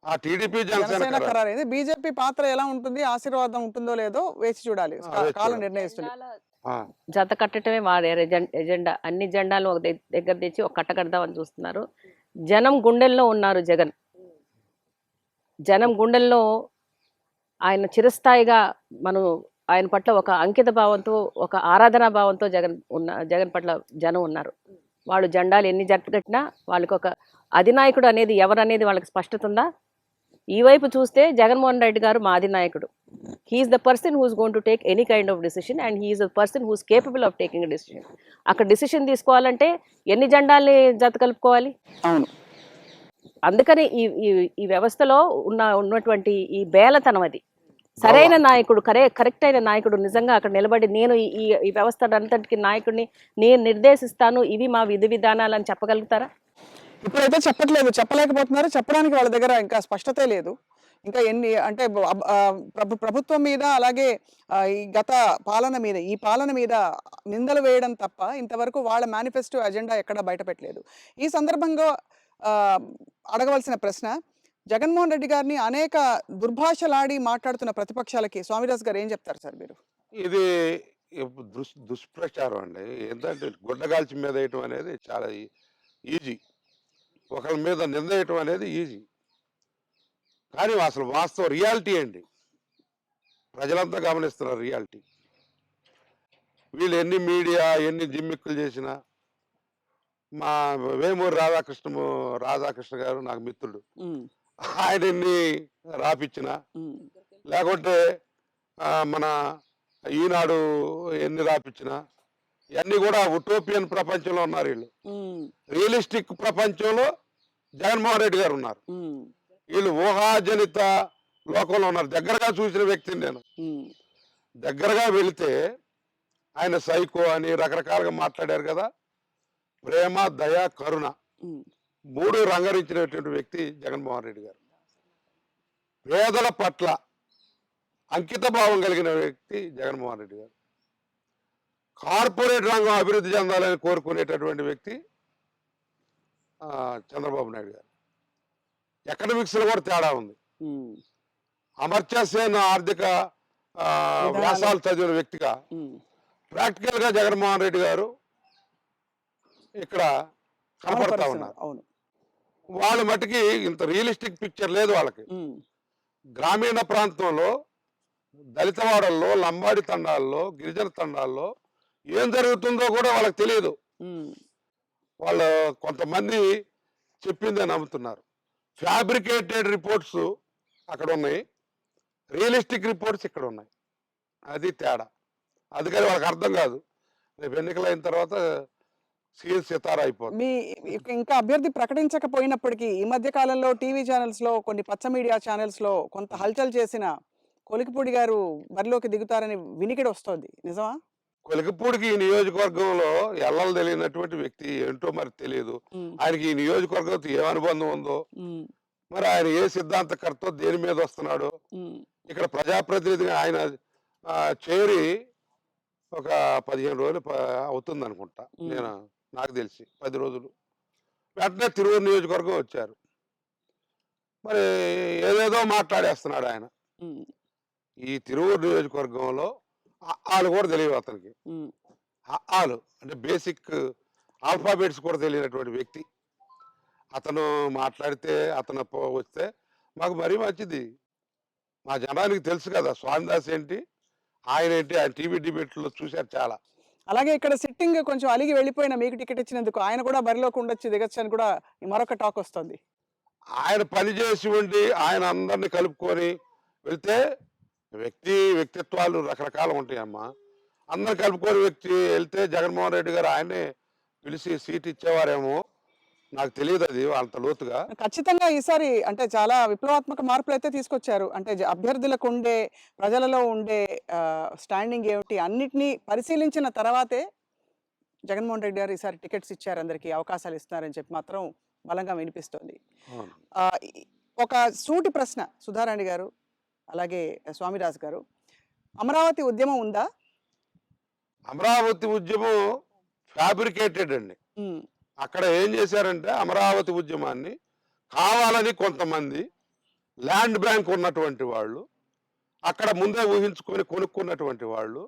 ఆ టీడీపీ జనసేన జనసేన ఖరారు. ఖరారైంది. బీజేపీ పాత్ర ఎలా ఉంటుంది? ఆశీర్వాదం ఉంటుందో లేదో వేచి చూడాలి. వేచి కాలం చూడాలి. నిర్ణయిస్తుంది. ఆ, జత కట్టడమే వారి ఎజెండా. అన్ని జెండాలు ఒక దగ్గర తెచ్చి ఒక కట్ట కడదామని చూస్తున్నారు. జనం గుండెల్లో ఉన్నారు జగన్. జనం గుండెల్లో ఆయన చిరస్థాయిగా మనం ఆయన పట్ల ఒక అంకిత భావంతో, ఒక ఆరాధనా భావంతో జగన్ పట్ల జనం ఉన్నారు. వాళ్ళు జెండాలు ఎన్ని జత కట్టినా వాళ్ళకి ఒక అధినాయకుడు అనేది ఎవరనేది వాళ్ళకి స్పష్టత ఉందా? ఈ వైపు చూస్తే జగన్మోహన్ రెడ్డి గారు మా అధినాయకుడు. He's the person who's going to take any kind of decision and he's the person who's capable of taking a decision. అక్కడ డెసిషన్ తీసుకోవాలంటే ఎన్ని జెండాల్ని జత కలుపుకోవాలి? అవును. అందుకని ఈ ఈ ఈ వ్యవస్థలో ఉన్నటువంటి ఈ బేలతనం, అది సరైన నాయకుడు, కరెక్ట్ అయిన నాయకుడు నిజంగా అక్కడ నిలబడి నేను ఈ వ్యవస్థ అంతటికి నాయకుడిని నేను నిర్దేశిస్తాను, ఇవి మా విధి విధానాలు అని చెప్పగలుగుతారా? ఇప్పుడైతే చెప్పట్లేదు, చెప్పలేకపోతున్నారు. చెప్పడానికి వాళ్ళ దగ్గర ఇంకా స్పష్టతే లేదు. ఇంకా ఎన్ని అంటే ప్రభుత్వం మీద అలాగే ఈ గత పాలన మీద, ఈ పాలన మీద నిందలు వేయడం తప్ప ఇంతవరకు వాళ్ళ మేనిఫెస్టో అజెండా ఎక్కడ బయట పెట్టలేదు. ఈ సందర్భంగా అడగవలసిన ప్రశ్న, జగన్మోహన్ రెడ్డి గారిని అనేక దుర్భాషలాడి మాట్లాడుతున్న ప్రతిపక్షాలకి స్వామిదాస్ గారు ఏం చెప్తారు సార్ మీరు? ఇది దుష్ప్రచారం అండి. ఏంటంటే గుడ్డగాల్చి మీద వేయటం అనేది చాలా ఈజీ. ఒకరి మీద నింద వేయటం అనేది ఈజీ. కానీ అసలు వాస్తవ రియాలిటీ అండి. ప్రజలంతా గమనిస్తున్నారు రియాలిటీ. వీళ్ళు ఎన్ని మీడియా ఎన్ని జిమ్మిక్కులు చేసినా, మా వేమూరి రాధాకృష్ణ గారు నాకు మిత్రుడు, ఆయన ఎన్ని రాపిచ్చిన, లేకుంటే మన ఈనాడు ఎన్ని రాపిచ్చిన, ఇవన్నీ కూడా ఉటోపియన్ ప్రపంచంలో ఉన్నారు వీళ్ళు. రియలిస్టిక్ ప్రపంచంలో జగన్మోహన్ రెడ్డి గారు ఉన్నారు. వీళ్ళు ఊహాజనిత లోకంలో ఉన్నారు. దగ్గరగా చూసిన వ్యక్తిని నేను. దగ్గరగా వెళితే ఆయన సైకో అని రకరకాలుగా మాట్లాడారు కదా. ప్రేమ, దయ, కరుణ మూడు రంగరించినటువంటి వ్యక్తి జగన్మోహన్ రెడ్డి గారు. పేదల పట్ల అంకిత భావం కలిగిన వ్యక్తి జగన్మోహన్ రెడ్డి గారు. కార్పొరేట్ రంగం అభివృద్ధి చెందాలని కోరుకునేటటువంటి వ్యక్తి చంద్రబాబు నాయుడు గారు. ఎకనామిక్స్ లో కూడా తేడా ఉంది. అమర్త్య సేన్ ఆర్థిక వ్యాసాలు చదివిన వ్యక్తిగా ప్రాక్టికల్ గా జగన్మోహన్ రెడ్డి గారు ఇక్కడ కనపడతా ఉన్నారు. వాళ్ళ మటుకి ఇంత రియలిస్టిక్ పిక్చర్ లేదు వాళ్ళకి. గ్రామీణ ప్రాంతంలో, దళితవాడల్లో, లంబాడి తండాల్లో, గిరిజన తండాల్లో ఏం జరుగుతుందో కూడా వాళ్ళకి తెలియదు. వాళ్ళు కొంతమంది చెప్పిందే నమ్ముతున్నారు. ఫ్యాబ్రికేటెడ్ రిపోర్ట్స్ అక్కడ ఉన్నాయి, రియలిస్టిక్ రిపోర్ట్స్ ఇక్కడ ఉన్నాయి. అది తేడా. అందుకని వాళ్ళకి అర్థం కాదు. రేపు ఎన్నికలైన తర్వాత సీఎం సితారా అయిపోతుంది. ఇంకా అభ్యర్థి ప్రకటించకపోయినప్పటికీ ఈ మధ్య కాలంలో టీవీ ఛానల్స్ లో, కొన్ని పచ్చ మీడియా ఛానల్స్ లో కొంత హల్చల్ చేసిన కొలికిపూడి గారు బరిలోకి దిగుతారని వినికిడి వస్తోంది, నిజమా? కొలికిపూడికి ఈ నియోజకవర్గంలో ఎల్లలు తెలియనటువంటి వ్యక్తి ఏంటో మరి తెలియదు. ఆయనకి ఈ నియోజకవర్గంతో ఏ అనుబంధం ఉందో, మరి ఆయన ఏ సిద్ధాంతకర్తో దేని మీద వస్తున్నాడు. ఇక్కడ ప్రజాప్రతినిధిగా ఆయన చేరి ఒక 15 రోజులు అవుతుంది అనుకుంటా, నాకు తెలిసి 10 రోజులు. వెంటనే తిరువూరు నియోజకవర్గం వచ్చారు. మరి ఏదేదో మాట్లాడేస్తున్నాడు ఆయన. ఈ తిరువూరు నియోజకవర్గంలో వాళ్ళు కూడా తెలియదు అతనికి. వాళ్ళు అంటే బేసిక్ ఆల్ఫాబెట్స్ కూడా తెలియనటువంటి వ్యక్తి. అతను మాట్లాడితే, అతను వస్తే మాకు మరీ మంచిది. మా జనానికి తెలుసు కదా స్వామిదాస్ ఏంటి, ఆయన ఏంటి. ఆయన టీవీ డిబేట్లో చూశారు చాలా. అలాగే ఇక్కడ సిట్టింగ్ కొంచెం అలిగి వెళ్ళిపోయిన మీకు టికెట్ ఇచ్చినందుకు ఆయన కూడా బరిలోకి ఉండొచ్చు, దిగచ్చు అని కూడా మరొక టాక్ వస్తుంది. ఆయన పని చేసి ఉండి ఆయన అందరినీ కలుపుకొని వెళ్తే, వ్యక్తిత్వాలు రకరకాలు ఉంటాయమ్మా. అందరు కలుపుకొని వ్యక్తి వెళ్తే జగన్మోహన్ రెడ్డి గారు ఆయనే పిలిచి సీట్ ఇచ్చేవారేమో, నాకు తెలియదు అది అంత లోతుగా. ఖచ్చితంగా ఈసారి అంటే చాలా విప్లవాత్మక మార్పులు అయితే తీసుకొచ్చారు. అంటే అభ్యర్థులకు ఉండే, ప్రజలలో ఉండే స్టాండింగ్ ఏమిటి అన్నిటినీ పరిశీలించిన తర్వాతే జగన్మోహన్ రెడ్డి గారు ఈసారి టికెట్స్ ఇచ్చారు, అందరికీ అవకాశాలు ఇస్తున్నారని చెప్పి మాత్రం బలంగా వినిపిస్తోంది. ఒక సూటి ప్రశ్న సుధారాణి గారు, అలాగే స్వామిదాస్ గారు, అమరావతి ఉద్యమం ఉందా? అమరావతి ఉద్యమం ఫ్యాబ్రికేటెడ్ అండి. అక్కడ ఏం చేశారంటే అమరావతి ఉద్యమాన్ని కావాలని కొంతమంది ల్యాండ్ బ్యాంక్ ఉన్నటువంటి వాళ్ళు, అక్కడ ముందే ఊహించుకొని కొనుక్కున్నటువంటి వాళ్ళు,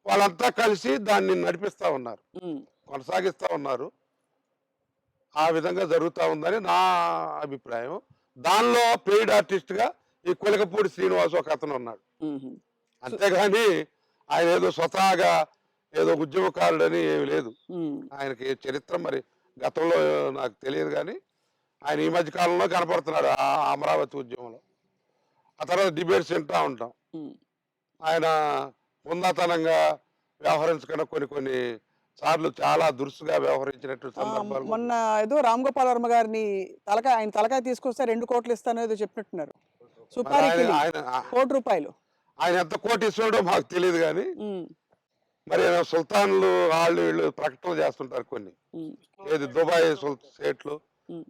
వాళ్ళంతా కలిసి దాన్ని నడిపిస్తా ఉన్నారు, ఉమ్, కొనసాగిస్తా ఉన్నారు. ఆ విధంగా జరుగుతూ ఉందని నా అభిప్రాయం. దానిలో పెయిడ్ ఆర్టిస్ట్గా ఈ కొలకపూడి శ్రీనివాస్ ఒక అతను ఉన్నాడు. ఉమ్. అంతేగాని ఆయన ఏదో స్వతహాగా ఏదో ఉద్యమకారుడని ఏమి లేదు. ఉమ్. ఆయనకి చరిత్ర మరి గతంలో నాకు తెలియదు, కానీ ఆయన ఈ మధ్య కాలంలో కనపడుతున్నాడు ఆ అమరావతి ఉద్యమంలో. ఆ తర్వాత డిబేట్స్ వింటూ ఉంటాం. ఉమ్. ఆయన హుందాతనంగా వ్యవహరించకుండా కొన్ని సార్లు చాలా దురుసుగా వ్యవహరించినట్టు సందర్భాలు కూడా మొన్న ఏదో రామ్ గోపాల్ వర్మ గారిని ఆయన తలకాయ తీసుకొస్తే 2 కోట్లు ఇస్తాను ఏదో చెప్పినట్టున్నారు. మరి సుపారీ ఆయన కిలింగ్ ఆయన 1 కోటి రూపాయలు. ఆయన ఎంత కోటీశ్వరుడో మాకు తెలియదు, కానీ ఉమ్, మరి సుల్తాన్లు వాళ్ళు వీళ్ళు ప్రకటనలు చేస్తుంటారు కొన్ని. ఉమ్, ఏది దుబాయ్ స్టేట్లు, ఉమ్,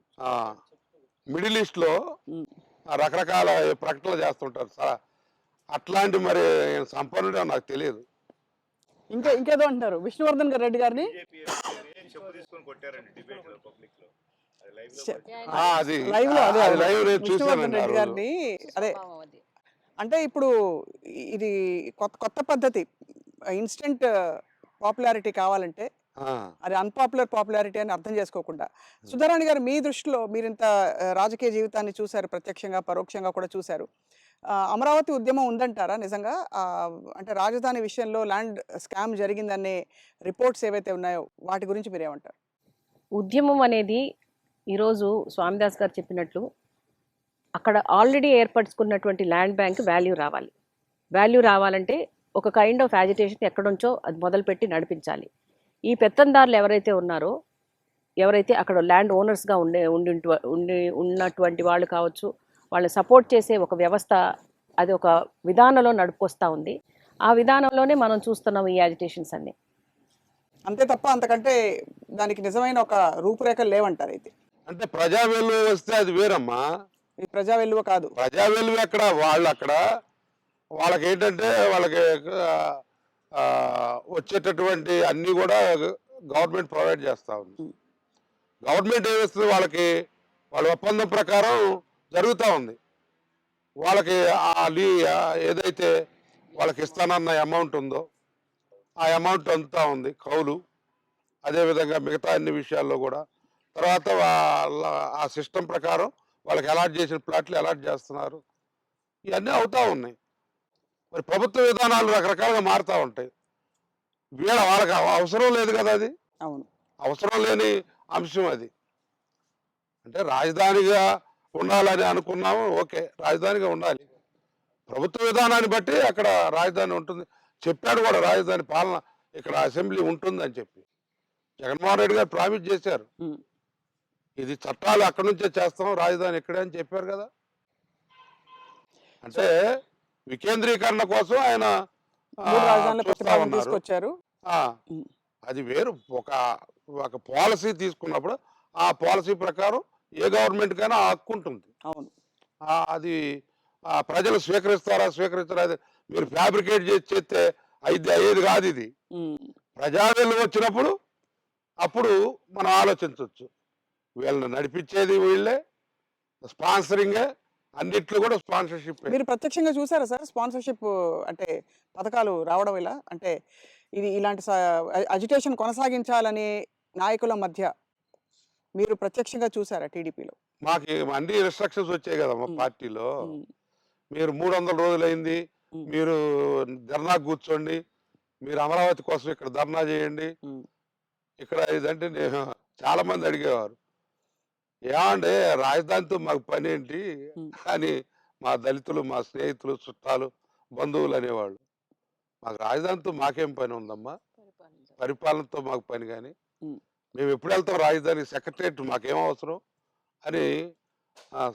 మిడిల్ ఈస్ట్ లో ఉమ్. రకరకాల ప్రకటనలు చేస్తుంటారు సార్. అట్లాంటి మరి సంపన్నుడే నాకు తెలియదు. ఇంకేదో అంటున్నారు విష్ణువర్ధన్ రెడ్డి గారిని. అది లైవ్ లో అదే అది లైవ్ నేను విష్ణువర్ధన్ చూశానండి ఆ రెడ్డి రోజు. గారిని. అదే అంటే ఇప్పుడు ఇది కొత్త పద్ధతి. ఇన్స్టెంట్ పాపులారిటీ కావాలంటే ఆ, అది అన్పాపులర్ పాపులారిటీ అని అర్థం చేసుకోకుండా, సుధారాణి గారు మీ దృష్టిలో మీరు ఇంత రాజకీయ జీవితాన్ని చూశారు, ప్రత్యక్షంగా పరోక్షంగా కూడా చూశారు. అమరావతి ఉద్యమం ఉందంటారా నిజంగా? అంటే రాజధాని విషయంలో ల్యాండ్ స్కామ్ జరిగిందనే రిపోర్ట్స్ ఏవైతే ఉన్నాయో వాటి గురించి మీరేమంటారు? ఉద్యమం అనేది ఈరోజు స్వామిదాస్ గారు చెప్పినట్లు అక్కడ ఆల్రెడీ ఏర్పరచుకున్నటువంటి ల్యాండ్ బ్యాంక్ వాల్యూ రావాలంటే ఒక కైండ్ ఆఫ్ యాజిటేషన్ ఎక్కడుంచో అది మొదలుపెట్టి నడిపించాలి. ఈ పెత్తందారులు ఎవరైతే ఉన్నారో, ఎవరైతే అక్కడ ల్యాండ్ ఓనర్స్గా ఉన్నటువంటి వాళ్ళు కావచ్చు, వాళ్ళని సపోర్ట్ చేసే ఒక వ్యవస్థ, అది ఒక విధానంలో నడుపుకొస్తూ ఉంది. ఆ విధానంలోనే మనం చూస్తున్నాం ఈ యాజిటేషన్స్ అన్ని. అంతే తప్ప అంతకంటే దానికి నిజమైన ఒక రూపురేఖలు లేవంటారు అయితే. అంటే ప్రజా వెలువ వస్తే అది వేరమ్మా. ఈ ప్రజా వెలువ కాదు. ప్రజా వెలువ ఎక్కడ వాళ్ళు అక్కడ వాళ్ళకి ఏంటంటే వాళ్ళకి ఆ, వచ్చేటటువంటి అన్నీ కూడా గవర్నమెంట్ ప్రొవైడ్ చేస్తూ ఉంది. గవర్నమెంట్ ఏమిస్తుంది వాళ్ళకి, వాళ్ళ ఒప్పందం ప్రకారం జరుగుతూ ఉంది. వాళ్ళకి ఏదైతే వాళ్ళకి ఇస్తానన్న అమౌంట్ ఉందో ఆ అమౌంట్ అంతా ఉంది కౌలు. అదేవిధంగా మిగతా అన్ని విషయాల్లో కూడా తర్వాత వాళ్ళ ఆ సిస్టమ్ ప్రకారం వాళ్ళకి అలాట్ చేసిన ప్లాట్లు అలాట్ చేస్తున్నారు. ఇవన్నీ అవుతూ ఉన్నాయి. మరి ప్రభుత్వ విధానాలు రకరకాలుగా మారుతూ ఉంటాయి. వాళ్ళకి అవసరం లేదు కదా, అది అవును, అవసరం లేని అంశం అది. అంటే రాజధానిగా ఉండాలని అనుకున్నాము, ఓకే, రాజధానిగా ఉండాలి. ప్రభుత్వ విధానాన్ని బట్టి అక్కడ రాజధాని ఉంటుంది. చెప్పాడు కూడా రాజధాని పాలన ఇక్కడ అసెంబ్లీ ఉంటుందని చెప్పి జగన్మోహన్ రెడ్డి గారు ప్రామిస్ చేశారు. ఉమ్. ఇది చట్టాలు అక్కడి నుంచే చేస్తాం, రాజధాని ఇక్కడే అని చెప్పారు కదా. అంటే వికేంద్రీకరణ కోసం ఆయన 3 రాజధానుల చూస్తా ప్రతిపాదన ఉన్నారు. తీసుకొచ్చారు. ఆ, ఉమ్. అది వేరు. ఒక పాలసీ తీసుకున్నప్పుడు ఆ పాలసీ ప్రకారం ఏ గవర్నమెంట్ కైనా ఆ హక్కు ఉంటుంది. అవును, అది ప్రజలు స్వీకరిస్తారా అది మీరు ఫ్యాబ్రికేట్ చేస్తే అయ్యేది కాదు. ఇది ఉమ్. ప్రజావేలు వచ్చినప్పుడు అప్పుడు మనం ఆలోచించవచ్చు. వీళ్ళని నడిపించేది వీళ్ళే, స్పాన్సరింగే, అన్నిట్లో కూడా స్పాన్సర్షిప్. మీరు ప్రత్యక్షంగా చూసారా సార్ స్పాన్సర్షిప్ అంటే పథకాలు రావడం ఇలా? అంటే ఇలాంటి అజిటేషన్ కొనసాగించాలని నాయకుల మధ్య మీరు ప్రత్యక్షంగా చూసారా టీడీపీలో? మాకు అన్ని రిస్ట్రిక్షన్స్ వచ్చాయి కదా మా పార్టీలో. మీరు 300 రోజులైంది, మీరు ధర్నా కూర్చోండి, మీరు అమరావతి కోసం ఇక్కడ ధర్నా చేయండి, ఇక్కడ ఇదంటే చాలా మంది అడిగేవారు. ఏమంటే రాజధానితో మాకు పని ఏంటి అని మా దళితులు, మా స్నేహితులు, చుట్టాలు, బంధువులు అనేవాళ్ళు. మాకు రాజధానితో మాకేం పని ఉందమ్మా, పరిపాలనతో మాకు పని. కానీ మేము ఎప్పుడు వెళ్తాం రాజధానికి, సెక్రటరియట్ మాకేం అవసరం అని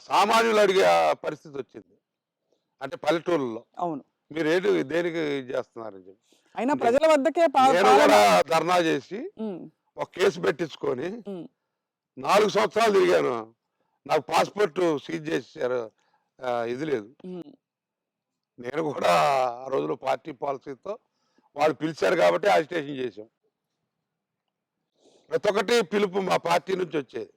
సామాన్యులు అడిగే పరిస్థితి వచ్చింది. అంటే పల్లెటూళ్ళలో అవును, మీరు ఏంటి దేనికి చేస్తున్నారని చెప్పి అయినా ప్రజల వద్దకే నేను కూడా ధర్నా చేసి ఒక కేసు పెట్టించుకొని 4 సంవత్సరాలు తిరిగాను. నాకు పాస్పోర్ట్ సీజ్ చేశారు, ఇది లేదు. నేను కూడా ఆ రోజులో పార్టీ పాలసీతో వాళ్ళు పిలిచారు కాబట్టి అజిటేషన్ చేశాం. ప్రతి ఒక్కటి పిలుపు మా పార్టీ నుంచి వచ్చేది.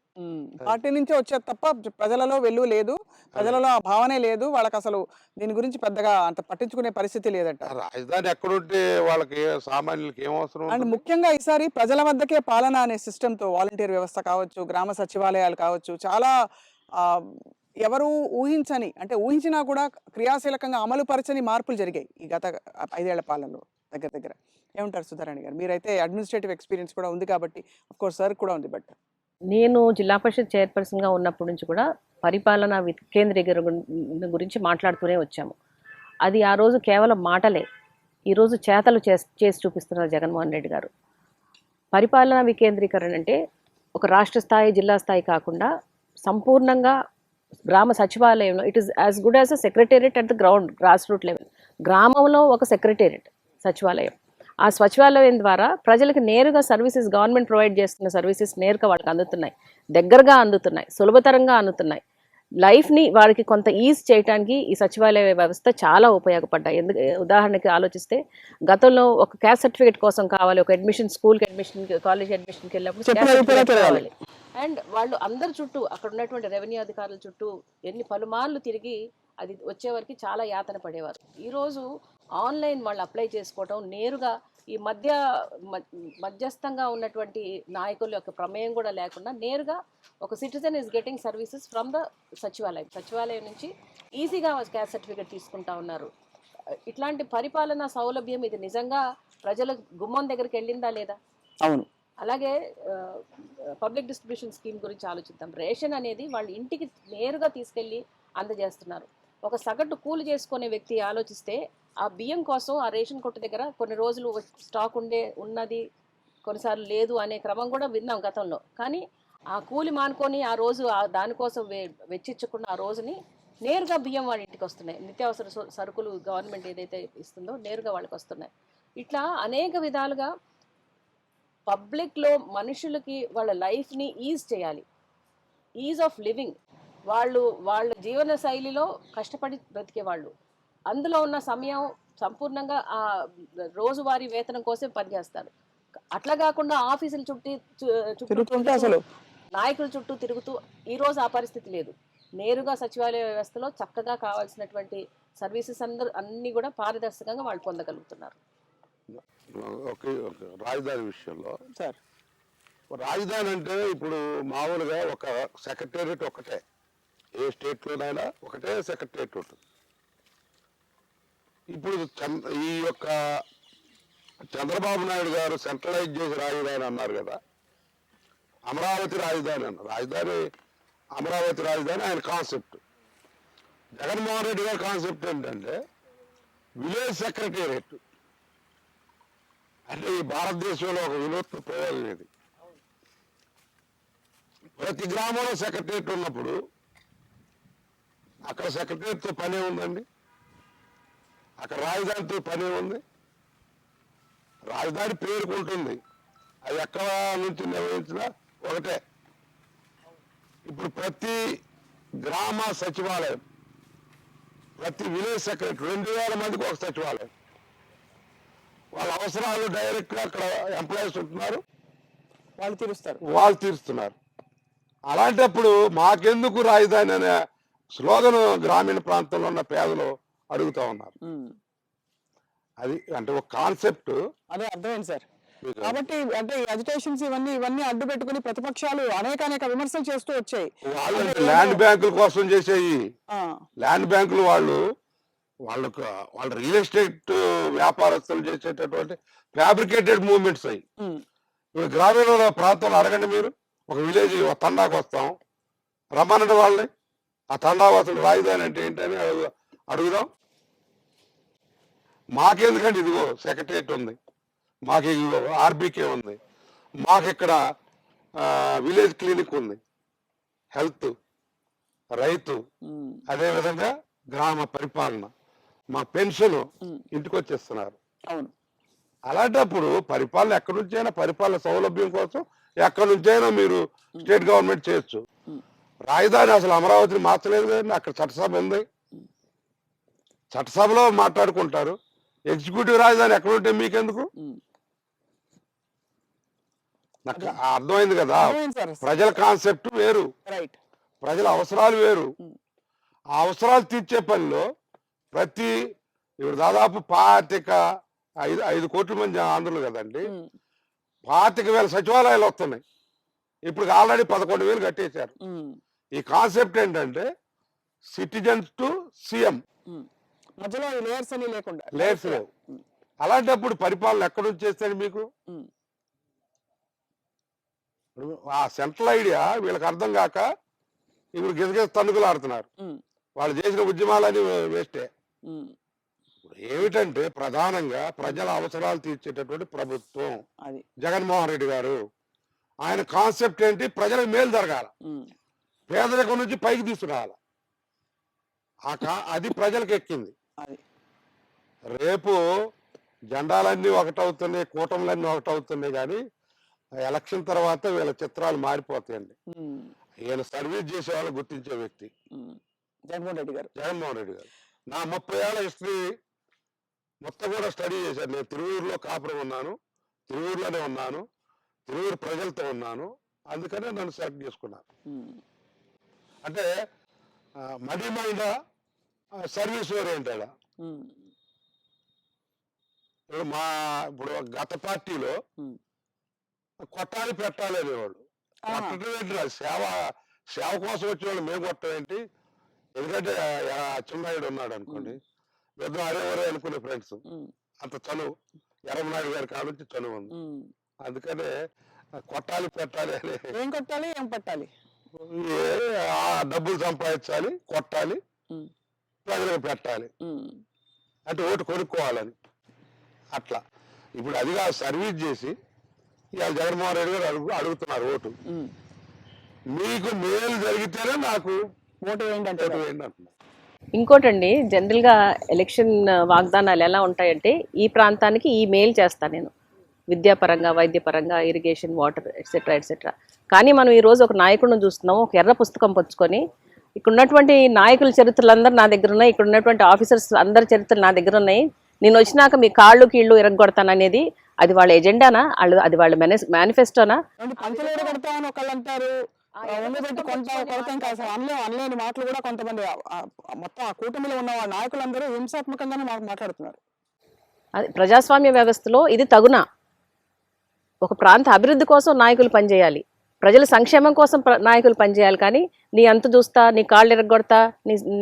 పార్టీ నుంచే వచ్చేది తప్ప ప్రజలలో వెలువ లేదు, ప్రజలలో ఆ భావనే లేదు, వాళ్ళకి అసలు దీని గురించి పెద్దగా అంత పట్టించుకునే పరిస్థితి లేదట. రాజధాని ఎక్కడుంటే వాళ్ళకి సామాన్యులకి ఏం అవసరం అండ్ ఉంటుంది? ముఖ్యంగా ఈసారి ప్రజల వద్దకే పాలన అనే సిస్టంతో వాలంటీర్ వ్యవస్థ కావచ్చు, గ్రామ సచివాలయాలు కావచ్చు, చాలా ఆ, ఎవరు ఊహించని, అంటే ఊహించినా కూడా క్రియాశీలకంగా అమలు పరచని మార్పులు జరిగాయి ఈ గత 5 ఏళ్ల పాలనలో దగ్గర దగ్గర. ఏమంటారు సుధారాణి గారు? మీరైతే అడ్మినిస్ట్రేటివ్ ఎక్స్పీరియన్స్ కూడా ఉంది కాబట్టి, అఫ్ కోర్స్ సార్ కూడా ఉంది, బట్ నేను జిల్లా పరిషత్ చైర్పర్సన్గా ఉన్నప్పటి నుంచి కూడా పరిపాలన వికేంద్రీకరణ గురించి మాట్లాడుతూనే వచ్చాము. అది ఆ రోజు కేవలం మాటలే, ఈరోజు చేతలు చేసి చూపిస్తున్నారు జగన్మోహన్ రెడ్డి గారు. పరిపాలన వికేంద్రీకరణ అంటే ఒక రాష్ట్ర స్థాయి, జిల్లా స్థాయి కాకుండా సంపూర్ణంగా గ్రామ సచివాలయంలో it is as good as a secretariat at the ground grass root level. గ్రామంలో ఒక సెక్రటేరియట్ సచివాలయం, ఆ సచివాలయం ద్వారా ప్రజలకు నేరుగా సర్వీసెస్, గవర్నమెంట్ ప్రొవైడ్ చేస్తున్న సర్వీసెస్ నేరుగా వాళ్ళకి అందుతున్నాయి, దగ్గరగా అందుతున్నాయి, సులభతరంగా అందుతున్నాయి. లైఫ్ని వారికి కొంత ఈజ్ చేయడానికి ఈ సచివాలయ వ్యవస్థ చాలా ఉపయోగపడ్డాయి. ఉదాహరణకి ఆలోచిస్తే గతంలో ఒక క్యాస్ట్ సర్టిఫికేట్ కోసం కావాలి, ఒక అడ్మిషన్, స్కూల్కి అడ్మిషన్, కాలేజ్ అడ్మిషన్కి వెళ్ళినప్పుడు caste certificate కావాలి. అండ్ వాళ్ళు అందరి చుట్టూ, అక్కడ ఉన్నటువంటి రెవెన్యూ అధికారుల చుట్టూ ఎన్ని పలుమార్లు తిరిగి అది వచ్చేవరకు చాలా యాతన పడేవారు. ఈరోజు ఆన్లైన్ వాళ్ళు అప్లై చేసుకోవటం, నేరుగా ఈ మధ్యస్థంగా ఉన్నటువంటి నాయకుల యొక్క ప్రమేయం కూడా లేకుండా నేరుగా ఒక citizen is getting services from the సచివాలయం నుంచి ఈజీగా క్యాస్ట్ సర్టిఫికేట్ తీసుకుంటా ఉన్నారు. ఇట్లాంటి పరిపాలనా సౌలభ్యం ఇది నిజంగా ప్రజల గుమ్మం దగ్గరికి వెళ్ళిందా లేదా? అవును. అలాగే పబ్లిక్ డిస్ట్రిబ్యూషన్ స్కీమ్ గురించి ఆలోచిద్దాం. రేషన్ అనేది వాళ్ళ ఇంటికి నేరుగా తీసుకెళ్ళి అందజేస్తున్నారు. ఒక సగటు కూలి చేసుకునే వ్యక్తి ఆలోచిస్తే ఆ బియ్యం కోసం ఆ రేషన్ కొట్టు దగ్గర కొన్ని రోజులు స్టాక్ ఉన్నది, కొన్నిసార్లు లేదు అనే క్రమం కూడా విన్నాం గతంలో. కానీ ఆ కూలి మానుకొని ఆ రోజు దానికోసం వెచ్చించకుండా ఆ రోజుని నేరుగా బియ్యం వాళ్ళ ఇంటికి వస్తున్నాయి. నిత్యావసర సరుకులు గవర్నమెంట్ ఏదైతే ఇస్తుందో నేరుగా వాళ్ళకి వస్తున్నాయి. ఇట్లా అనేక విధాలుగా పబ్లిక్లో మనుషులకి వాళ్ళ లైఫ్ని ఈజ్ చేయాలి, ఈజ్ ఆఫ్ లివింగ్. వాళ్ళ జీవన శైలిలో కష్టపడి బ్రతికేవాళ్ళు, అందులో ఉన్న సమయం సంపూర్ణంగా ఆ రోజువారీ వేతనం కోసం పనిచేస్తారు. అట్లా కాకుండా ఆఫీసుల చుట్టూ అసలు నాయకుల చుట్టూ తిరుగుతూ ఈరోజు ఆ పరిస్థితి లేదు. నేరుగా సచివాలయ వ్యవస్థలో చక్కగా కావాల్సినటువంటి సర్వీసెస్ అన్నీ కూడా పారదర్శకంగా వాళ్ళు పొందగలుగుతున్నారు. ఓకే. రాజధాని విషయంలో సార్, రాజధాని అంటే ఇప్పుడు మామూలుగా ఒక సెక్రటేరియట్ ఒకటే, ఏ స్టేట్లోనైనా ఒకటే సెక్రటేరియట్ ఉంటుంది. ఇప్పుడు ఈ యొక్క చంద్రబాబు నాయుడు గారు సెంట్రలైజ్ చేసి రాజధాని అన్నారు కదా, అమరావతి రాజధాని అన్నారు. అమరావతి రాజధాని ఆయన కాన్సెప్ట్. జగన్మోహన్ రెడ్డి గారి కాన్సెప్ట్ ఏంటంటే విలేజ్ సెక్రటేరియట్. అంటే ఈ భారతదేశంలో ఒక వినూత్న ప్రయోజనం ఇది. ప్రతి గ్రామంలో సెక్రటేరియట్ ఉన్నప్పుడు అక్కడ సెక్రటేరియట్తో పనే ఉందండి, అక్కడ రాజధానితో పనే ఉంది. రాజధాని పేరుకుంటుంది, అది ఎక్కడ నుంచి నిర్వహించినా ఒకటే. ఇప్పుడు ప్రతి గ్రామ సచివాలయం, ప్రతి విలేజ్ సెక్రటరీ 2000 మందికి ఒక సచివాలయం. వాళ్ళ అవసరాలు డైరెక్ట్గా అక్కడ ఎంప్లాయీస్ ఉంటున్నారు, వాళ్ళు తీరుస్తున్నారు. అలాంటప్పుడు మాకెందుకు రాజధాని అనే స్లోగన్ గ్రామీణ ప్రాంతంలో ఉన్న పేదలు అడుగుతా ఉన్నారు. అది అంటే ఒక కాన్సెప్ట్. అదే అర్థమైంది సార్. కాబట్టి అంటే అజిటేషన్స్ ఇవన్నీ అడ్డు పెట్టుకుని ప్రతిపక్షాలు అనేక విమర్శలు చేస్తూ వచ్చాయి. వాళ్ళు ల్యాండ్ బ్యాంకుల కోసం చేసేయి, ల్యాండ్ బ్యాంకులు వాళ్ళ రియల్ ఎస్టేట్ వ్యాపారస్తులు చేసేటటువంటి ఫ్యాబ్రికేటెడ్ మూవ్మెంట్స్ అయ్యి. ఇప్పుడు గ్రామీణ ప్రాంతంలో అడగండి మీరు, ఒక విలేజ్ ఒక తండాకు వస్తాం, రమ్మనండి వాళ్ళని, ఆ తండావాసులు రాజధాని అంటే ఏంటని అడుగుదాం. మాకెందుకంటే ఇదిగో సెక్రటరియట్ ఉంది, మాకు ఇదిగో ఆర్బీకే ఉంది, మాకు ఇక్కడ విలేజ్ క్లినిక్ ఉంది, హెల్త్, రైతు, అదేవిధంగా గ్రామ పరిపాలన, మా పెన్షన్ ఇంటికి వచ్చేస్తున్నారు. అవును. అలాంటప్పుడు పరిపాలన ఎక్కడి నుంచైనా, పరిపాలన సౌలభ్యం కోసం ఎక్కడి నుంచైనా మీరు స్టేట్ గవర్నమెంట్ చేయొచ్చు. రాజధాని అసలు అమరావతిని మార్చలేదు కదండి, అక్కడ చట్టసభ ఉంది, చట్టసభలో మాట్లాడుకుంటారు. ఎగ్జిక్యూటివ్ రాజధాని ఎక్కడ ఉంటే మీకెందుకు? నాకు అర్థమైంది కదా. అర్థమైంది సార్. ప్రజల కాన్సెప్ట్ వేరు, రైట్. ప్రజల అవసరాలు వేరు. ఉమ్. ఆ అవసరాలు తీర్చే పనిలో ఇప్పుడు దాదాపు 5 కోట్ల మంది ఆంధ్రులు కదండి. 25,000 సచివాలయాలు వస్తున్నాయి. ఇప్పుడు ఆల్రెడీ 11,000 కట్టేశారు. ఈ కాన్సెప్ట్ ఏంటంటే సిటిజన్స్ టు సీఎం, మధ్యలో ఈ లేయర్స్ అని లేకుండా. లేయర్స్ లేవు. అలాంటప్పుడు పరిపాలన ఎక్కడ నుంచి చేస్తాడు మీకు? ఆ సెంట్రల్ ఐడియా వీళ్ళకి అర్థం కాక ఇప్పుడు గిజగిజ తన్నుకులు ఆడుతున్నారు. వాళ్ళు చేసిన ఉద్యమాలని వేస్టే. ఇప్పుడు ఏమిటంటే ప్రధానంగా ప్రజల అవసరాలు తీర్చేటటువంటి ప్రభుత్వం అది జగన్మోహన్ రెడ్డి గారు. ఆయన కాన్సెప్ట్ ఏంటి? ప్రజలకు మేలు జరగాల, పేదరికం నుంచి పైకి తీసుకురావాలి. అది ప్రజలకు ఎక్కింది. అది రేపు జెండాలన్నీ ఒకటవుతున్నాయి, కూటములన్నీ ఒకటవుతున్నాయి, కానీ ఎలక్షన్ తర్వాత వీళ్ళ చిత్రాలు మారిపోతాయండి. ఈయన సర్వీస్ చేసే వాళ్ళు గుర్తించే వ్యక్తి జగన్మోహన్ రెడ్డి గారు. నా 30 ఏళ్ల హిస్టరీ మొత్తం కూడా స్టడీ చేశాను. నేను తిరువూరులో కాపురం ఉన్నాను, తిరువూరులోనే ఉన్నాను, తిరువూరు ప్రజలతో ఉన్నాను. అందుకనే నన్ను సెలెక్ట్ చేసుకున్నాను. అంటే మనీ మైండ్ సర్వీస్ ఓరియంటెడ్. ఇప్పుడు గత పార్టీలో కొట్టాలి పెట్టాలి అనేవాళ్ళు. కొట్టడం ఏంటి? సేవ కోసం వచ్చేవాళ్ళు మేము కొట్టడం ఏంటి? ఎందుకంటే అచ్చెన్నాయుడు ఉన్నాడు అనుకోండి, పెద్ద అరేవరే అనుకునే ఫ్రెండ్స్. అంత చనువు ఎర్రమనాయుడు గారి కాడ నుంచి చనువు ఉంది. అందుకనే కొట్టాలి పెట్టాలి అని. ఏం కొట్టాలి, ఏం పట్టాలి? డబ్బులు సంపాదించాలి, కొట్టాలి, ప్రజలకు పెట్టాలి, అంటే ఓటు కొనుక్కోవాలని. అట్లా ఇప్పుడు అదిగా సర్వీస్ చేసి ఇవాళ జగన్మోహన్ రెడ్డి గారు అడుగుతున్నారు ఓటు. మీకు మేలు జరిగితేనే నాకు ఓటు వేయండి అంటే. అంటున్నారు. ఇంకోటండి, జనరల్గా ఎలక్షన్ వాగ్దానాలు ఎలా ఉంటాయంటే ఈ ప్రాంతానికి ఈ మేలు చేస్తాను నేను, విద్యాపరంగా, వైద్యపరంగా, ఇరిగేషన్, వాటర్, ఎట్సెట్రా ఎట్సెట్రా. కానీ మనం ఈరోజు ఒక నాయకుడిని చూస్తున్నాం, ఒక ఎర్ర పుస్తకం పుచ్చుకొని, ఇక్కడ ఉన్నటువంటి నాయకుల చరిత్రలు అందరూ నా దగ్గర ఉన్నాయి, ఇక్కడ ఉన్నటువంటి ఆఫీసర్స్ అందరి చరిత్రలు నా దగ్గర ఉన్నాయి, నేను వచ్చినాక మీ కాళ్ళు కీళ్ళు ఇరగొడతాననేది అది వాళ్ళ ఎజెండానా? అది వాళ్ళ మేనిఫెస్టోనా? పంచలేరు కడతామని ఒకళ్ళు అంటారు, కొడతాం కాదు సార్ అనలేని మాటలు కూడా కొంతమంది మొత్తం ఆ కూటమిలో ఉన్న నాయకులందరూ హింసాత్మకంగానే మాట్లాడుతున్నారు. అది ప్రజాస్వామ్య వ్యవస్థలో ఇది తగునా? ఒక ప్రాంత అభివృద్ధి కోసం నాయకులు పనిచేయాలి, ప్రజల సంక్షేమం కోసం నాయకులు పనిచేయాలి. కానీ నీ అంత చూస్తా, నీ కాళ్ళు ఎరగొడతా,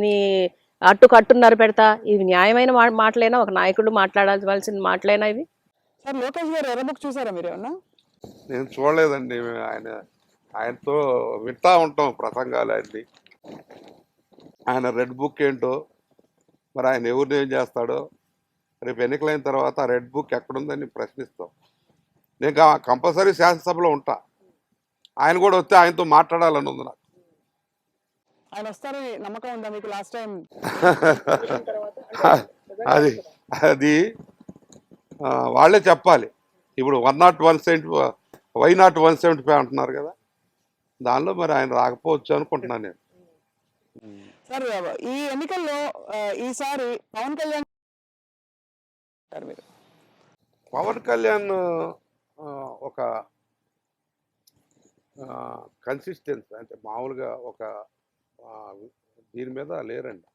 నీ అట్టున్నర పెడతా, ఇవి న్యాయమైన మాటలైనా? ఒక నాయకుడు మాట్లాడాల్సిన మాటలైనా ఇవి? సార్ లోకేష్ గారు ఎర్ర బుక్ చూసారా మీరు ఏమన్నా? నేను చూడలేదండి. ఆయనతో వింటా ఉంటాం ప్రసంగాలు అన్ని. ఆయన రెడ్ బుక్ ఏంటో, మరి ఆయన ఎవరిని ఏం చేస్తాడో, రేపు ఎన్నికలైన తర్వాత ఆ రెడ్ బుక్ ఎక్కడుందని ప్రశ్నిస్తాం. నేను కంపల్సరీ శాసనసభలో ఉంటా. ఆయన కూడా వస్తే ఆయనతో మాట్లాడాలని ఉంది నాకు. ఆయన వస్తారని నమ్మకం ఉందా మీకు? లాస్ట్ టైం అది వాళ్ళే చెప్పాలి. ఇప్పుడు 101 వై నాట్ 175 అంటున్నారు కదా, దానిలో మరి ఆయన రాకపోవచ్చు అనుకుంటున్నాను నేను. సార్ ఈ ఎన్నికల్లో ఈసారి పవన్ కళ్యాణ్ ఒక కన్సిస్టెన్సీ అంటే మామూలుగా ఒక దీని మీద లేరండి,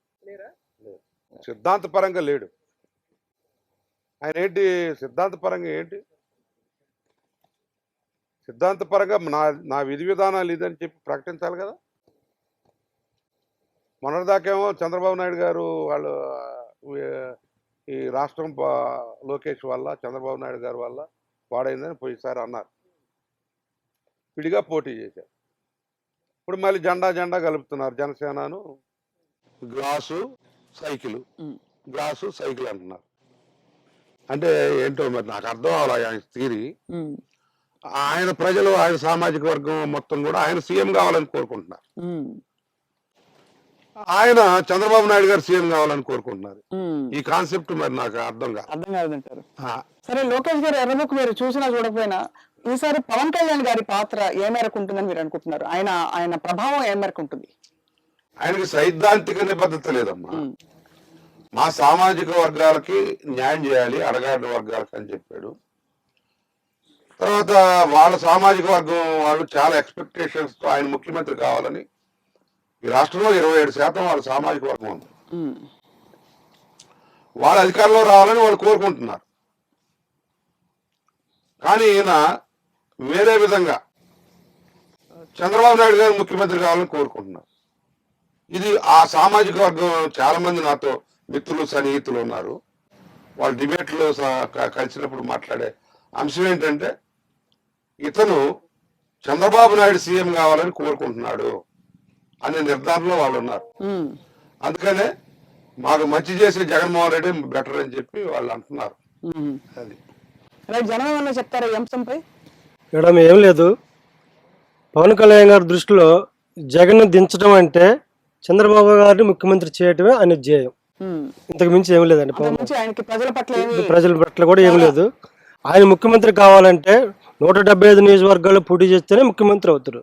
సిద్ధాంతపరంగా లేడు. ఆయన ఏంటి సిద్ధాంతపరంగా ఏంటి? సిద్ధాంతపరంగా నా విధి విధానాలు ఇదని చెప్పి ప్రకటించాలి కదా. మొన్నటిదాకేమో చంద్రబాబు నాయుడు గారు వాళ్ళు ఈ రాష్ట్రం లోకేష్ వల్ల, చంద్రబాబు నాయుడు గారి వల్ల పాడైందని పోయిసారి అన్నారు, విడిగా పోటీ చేశారు. ఇప్పుడు మళ్ళీ జెండా కలుపుతున్నారు. జనసేనను గ్లాసు సైకిల్ అంటున్నారు. అంటే ఏంటో మరి నాకు అర్థం అవ్వాలి ఆయన థియరీ. ఆయన ప్రజలు, ఆయన సామాజిక వర్గం మొత్తం కూడా ఆయన సీఎం కావాలని కోరుకుంటున్నారు. ఆయన చంద్రబాబు నాయుడు గారు సీఎం కావాలని కోరుకుంటున్నారు. ఈ కాన్సెప్ట్ మరి నాకు అర్థం కాదంటారు. సరే లోకేష్ గారు ఎర్ర బుక్ మీరు చూసినా చూడకపోయినా ఈసారి పవన్ కళ్యాణ్ గారి పాత్ర ఏ మేరకు ఉంటుందని మీరు అనుకుంటున్నారు? ఆయన ప్రభావం ఏ మేరకు ఉంటుంది? ఆయనకి సైద్ధాంతిక నిబద్ధత లేదమ్మా. మా సామాజిక వర్గాలకి న్యాయం చేయాలి, అడగాడిన వర్గాలకి అని చెప్పాడు. తర్వాత వాళ్ళ సామాజిక వర్గం వాళ్ళు చాలా ఎక్స్పెక్టేషన్స్తో ఆయన ముఖ్యమంత్రి కావాలని, ఈ రాష్ట్రంలో 27% వాళ్ళ సామాజిక వర్గం ఉంది, వాళ్ళ అధికారంలో రావాలని వాళ్ళు కోరుకుంటున్నారు. కానీ ఈయన వేరే విధంగా చంద్రబాబు నాయుడు గారు ముఖ్యమంత్రి కావాలని కోరుకుంటున్నారు. ఇది ఆ సామాజిక వర్గం చాలా మంది నాతో మిత్రులు సన్నిహితులు ఉన్నారు. వాళ్ళు డిబేట్లో కలిసినప్పుడు మాట్లాడే అంశం ఏంటంటే, ఇతను చంద్రబాబు నాయుడు సీఎం కావాలని కోరుకుంటున్నాడు అనే నిర్ధారణలో వాళ్ళు ఉన్నారు. అందుకనే మాకు మంచి చేసే జగన్మోహన్ రెడ్డి బెటర్ అని చెప్పి వాళ్ళు అంటున్నారు. అది జనం ఏమన్నా చెప్తారా ఈ అంశంపై? మేడం ఏం లేదు, పవన్ కళ్యాణ్ గారి దృష్టిలో జగన్ దించడం అంటే చంద్రబాబు గారిని ముఖ్యమంత్రి చేయటమే ఆయన ధ్యేయం. ఇంతకు మించి ఏం లేదండి. ప్రజల పట్ల కూడా ఏం లేదు. ఆయన ముఖ్యమంత్రి కావాలంటే 175 నియోజకవర్గాల్లో పోటీ చేస్తేనే ముఖ్యమంత్రి అవుతారు.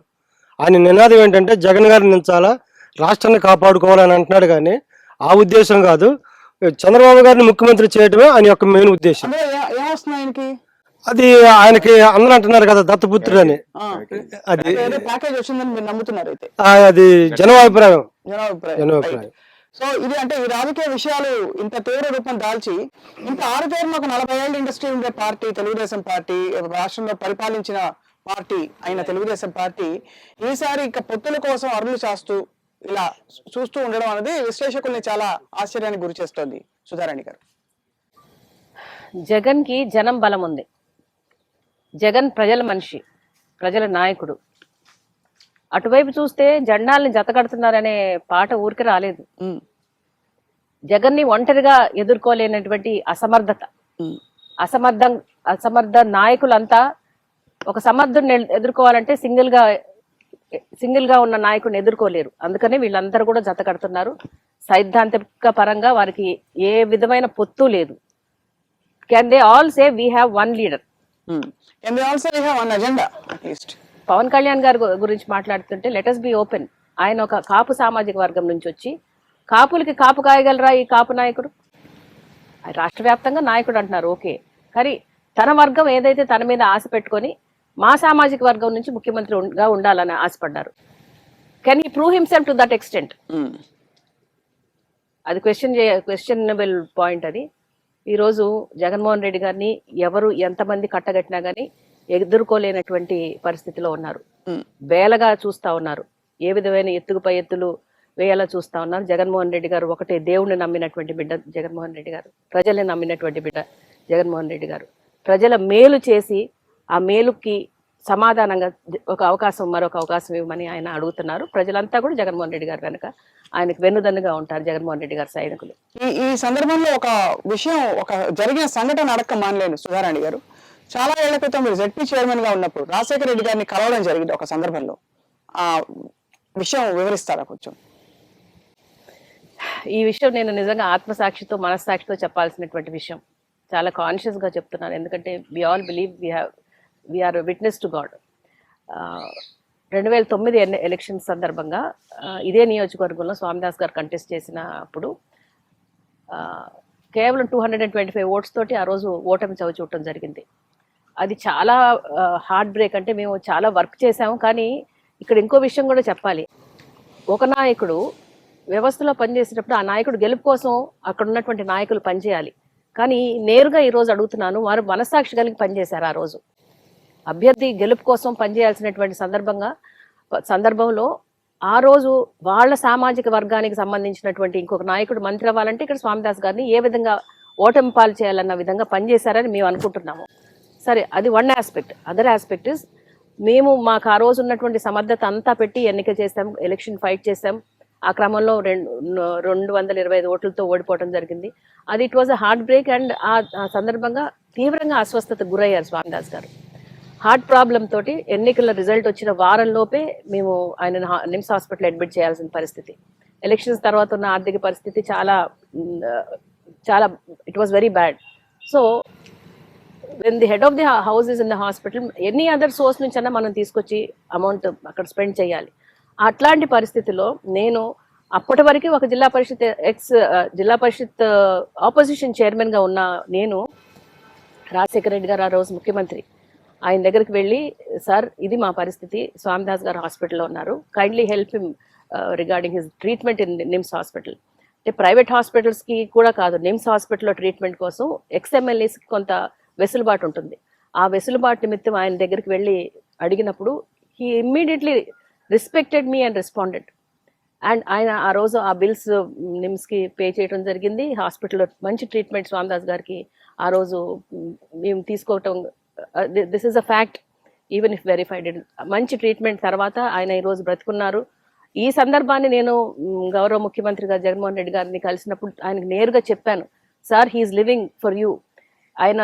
ఆయన నినాదం ఏంటంటే జగన్ గారిని నించాలా, రాష్ట్రాన్ని కాపాడుకోవాలని అంటున్నాడు. కానీ ఆ ఉద్దేశం కాదు, చంద్రబాబు గారిని ముఖ్యమంత్రి చేయటమే ఆయన యొక్క మెయిన్ ఉద్దేశం. అది ఆయనకి అందరూ అంటున్నారు కదా దత్తపుత్రుడు అని, అది అది జనాభిప్రాయం. సో ఇది అంటే ఈ రాజకీయ విషయాలు ఇంత తీవ్ర రూపం దాల్చి ఇంత ఆరుతేరు ఒక 40 ఏళ్ళ ఇండస్ట్రీ ఉండే పార్టీ తెలుగుదేశం పార్టీ, రాష్ట్రంలో పరిపాలించిన పార్టీ అయిన తెలుగుదేశం పార్టీ ఈసారి ఇక పొత్తుల కోసం అరులు చేస్తూ ఇలా చూస్తూ ఉండడం అనేది విశ్లేషకుల్ని చాలా ఆశ్చర్యానికి గురి చేస్తోంది. సుధారాణి గారు, జగన్ కి జనం బలం ఉంది. జగన్ ప్రజల మనిషి, ప్రజల నాయకుడు. అటువైపు చూస్తే జెండాల్ని జతకడుతున్నారనే పాట ఊరికి రాలేదు. జగన్ ని ఒంటరిగా ఎదుర్కోలేనటువంటి అసమర్థ నాయకులంతా ఒక సమర్థుడిని ఎదుర్కోవాలంటే సింగిల్ గా ఉన్న నాయకుడిని ఎదుర్కోలేరు. అందుకని వీళ్ళందరూ కూడా జత కడుతున్నారు. సైద్ధాంతిక పరంగా వారికి ఏ విధమైన పొత్తు లేదు. Can they all say we have one leader, can they also have one agenda? At least Pawan Kalyan గారి గురించి మాట్లాడుతుంటే లెటస్ బి ఓపెన్. ఆయన ఒక కాపు సామాజిక వర్గం నుంచి వచ్చి కాపులకి కాపు కాయగలరా ఈ కాపు నాయకుడు? రాష్ట్ర వ్యాప్తంగా నాయకుడు అంటున్నారు, ఓకే. కానీ తన వర్గం ఏదైతే తన మీద ఆశ పెట్టుకొని మా సామాజిక వర్గం నుంచి ముఖ్యమంత్రిగా ఉండాలని ఆశపడ్డారు. Can he prove himself to that extent? అది క్వశ్చనబుల్ పాయింట్. అది ఈరోజు జగన్మోహన్ రెడ్డి గారిని ఎవరు ఎంతమంది కట్టగట్టినా గానీ ఎదుర్కోలేనటువంటి పరిస్థితిలో ఉన్నారు. వేలగా చూస్తా ఉన్నారు, ఏ విధమైన ఎత్తుకు పై ఎత్తులు వేయాలా చూస్తా ఉన్నారు. జగన్మోహన్ రెడ్డి గారు ఒకటే దేవుణ్ణి నమ్మినటువంటి బిడ్డ జగన్మోహన్ రెడ్డి గారు, ప్రజల్ని నమ్మినటువంటి బిడ్డ జగన్మోహన్ రెడ్డి గారు. ప్రజల మేలు చేసి ఆ మేలుకి సమాధానంగా మరొక అవకాశం ఇవ్వమని ఆయన అడుగుతున్నారు. ప్రజలంతా కూడా జగన్మోహన్ రెడ్డి గారు వెనుక ఆయనకు వెన్నుదన్నుగా ఉంటారు జగన్మోహన్ రెడ్డి గారి సైనికులు. ఈ సందర్భంలో ఒక విషయం, ఒక జరిగిన సంఘటన అడక్క మానలేను. సుధారాణి గారు, చాలా ఏళ్ల క్రితం మీరు జెడ్పీ చైర్మన్ గా ఉన్నప్పుడు రాజశేఖర రెడ్డి గారిని కలవడం జరిగింది ఒక సందర్భంలో. ఆ విషయం వివరిస్తారా కొంచెం? ఈ విషయం నేను నిజంగా ఆత్మసాక్షితో మనస్సాక్షితో చెప్పాల్సినటువంటి విషయం. చాలా కాన్షియస్ గా చెప్తున్నాను, ఎందుకంటే we all believe we are witness to God. 2009 election సందర్భంగా ఇదే నియోజకవర్గంలో స్వామిదాస్ గారు కంటెస్ట్ చేసినప్పుడు కేవలం 225 ఓట్స్ తోటి ఆ రోజు ఓటమి చవి చూడటం జరిగింది. అది చాలా హార్ట్ బ్రేక్. అంటే మేము చాలా వర్క్ చేసాము, కానీ ఇక్కడ ఇంకో విషయం కూడా చెప్పాలి. ఒక నాయకుడు వ్యవస్థలో పనిచేసేటప్పుడు ఆ నాయకుడు గెలుపు కోసం అక్కడ ఉన్నటువంటి నాయకులు పనిచేయాలి. కానీ నేరుగా ఈరోజు అడుగుతున్నాను, వారు మనస్సాక్షి కలిగి పనిచేశారు. ఆ రోజు అభ్యర్థి గెలుపు కోసం పనిచేయాల్సినటువంటి సందర్భంలో ఆ రోజు వాళ్ళ సామాజిక వర్గానికి సంబంధించినటువంటి ఇంకొక నాయకుడు మంత్రి అవ్వాలంటే ఇక్కడ స్వామిదాస్ గారిని ఏ విధంగా ఓటమి పాలు చేయాలన్న విధంగా పనిచేశారని మేము అనుకుంటున్నాము. సరే, అది one aspect. Other aspect is మేము మాకు ఆ రోజు ఉన్నటువంటి సమర్థత అంతా పెట్టి ఎన్నిక చేసాం, ఎలక్షన్ ఫైట్ చేసాం. ఆ క్రమంలో 225 ఓట్లతో ఓడిపోవడం జరిగింది. అది it was a heart break. And ఆ సందర్భంగా తీవ్రంగా అస్వస్థతకు గురయ్యారు స్వామిదాస్ గారు. హార్ట్ ప్రాబ్లం తోటి ఎన్నికల రిజల్ట్ వచ్చిన వారంలోపే మేము ఆయన నిమ్స్ హాస్పిటల్ అడ్మిట్ చేయాల్సిన పరిస్థితి. ఎలక్షన్స్ తర్వాత ఉన్న ఆర్థిక పరిస్థితి చాలా చాలా it was very bad. So when the head of the house is in the hospital, any other source నుంచి అన్నా మనం తీసుకొచ్చి అమౌంట్ అక్కడ స్పెండ్ చేయాలి. అట్లాంటి పరిస్థితిలో నేను అప్పటి వరకు ఒక జిల్లా పరిషత్ ఆపోజిషన్ చైర్మన్ గా ఉన్న నేను, రాజశేఖర రెడ్డి గారు ఆ రోజు ముఖ్యమంత్రి, ఆయన దగ్గరికి వెళ్ళి, సార్ ఇది మా పరిస్థితి, స్వామిదాస్ గారు హాస్పిటల్లో ఉన్నారు, kindly help him regarding his treatment in NIMS hospital. అంటే ప్రైవేట్ హాస్పిటల్స్కి కూడా కాదు, నిమ్స్ హాస్పిటల్లో ట్రీట్మెంట్ కోసం ఎక్స్ఎమ్ఎల్ఏస్కి కొంత వెసులుబాటు ఉంటుంది. ఆ వెసులుబాటు నిమిత్తం ఆయన దగ్గరికి వెళ్ళి అడిగినప్పుడు he immediately respected me and responded. And ఆయన ఆ రోజు ఆ బిల్స్ నిమ్స్కి పే చేయడం జరిగింది. హాస్పిటల్లో మంచి ట్రీట్మెంట్ స్వామిదాస్ గారికి ఆ రోజు మేము తీసుకోవటం, this is a fact, even if verified. మంచి ట్రీట్మెంట్ తర్వాత ఆయన ఈరోజు బ్రతుకున్నారు. ఈ సందర్భాన్ని నేను గౌరవ ముఖ్యమంత్రి గారు జగన్మోహన్ రెడ్డి గారిని కలిసినప్పుడు ఆయనకు నేరుగా చెప్పాను, sir he is living for you. ఆయన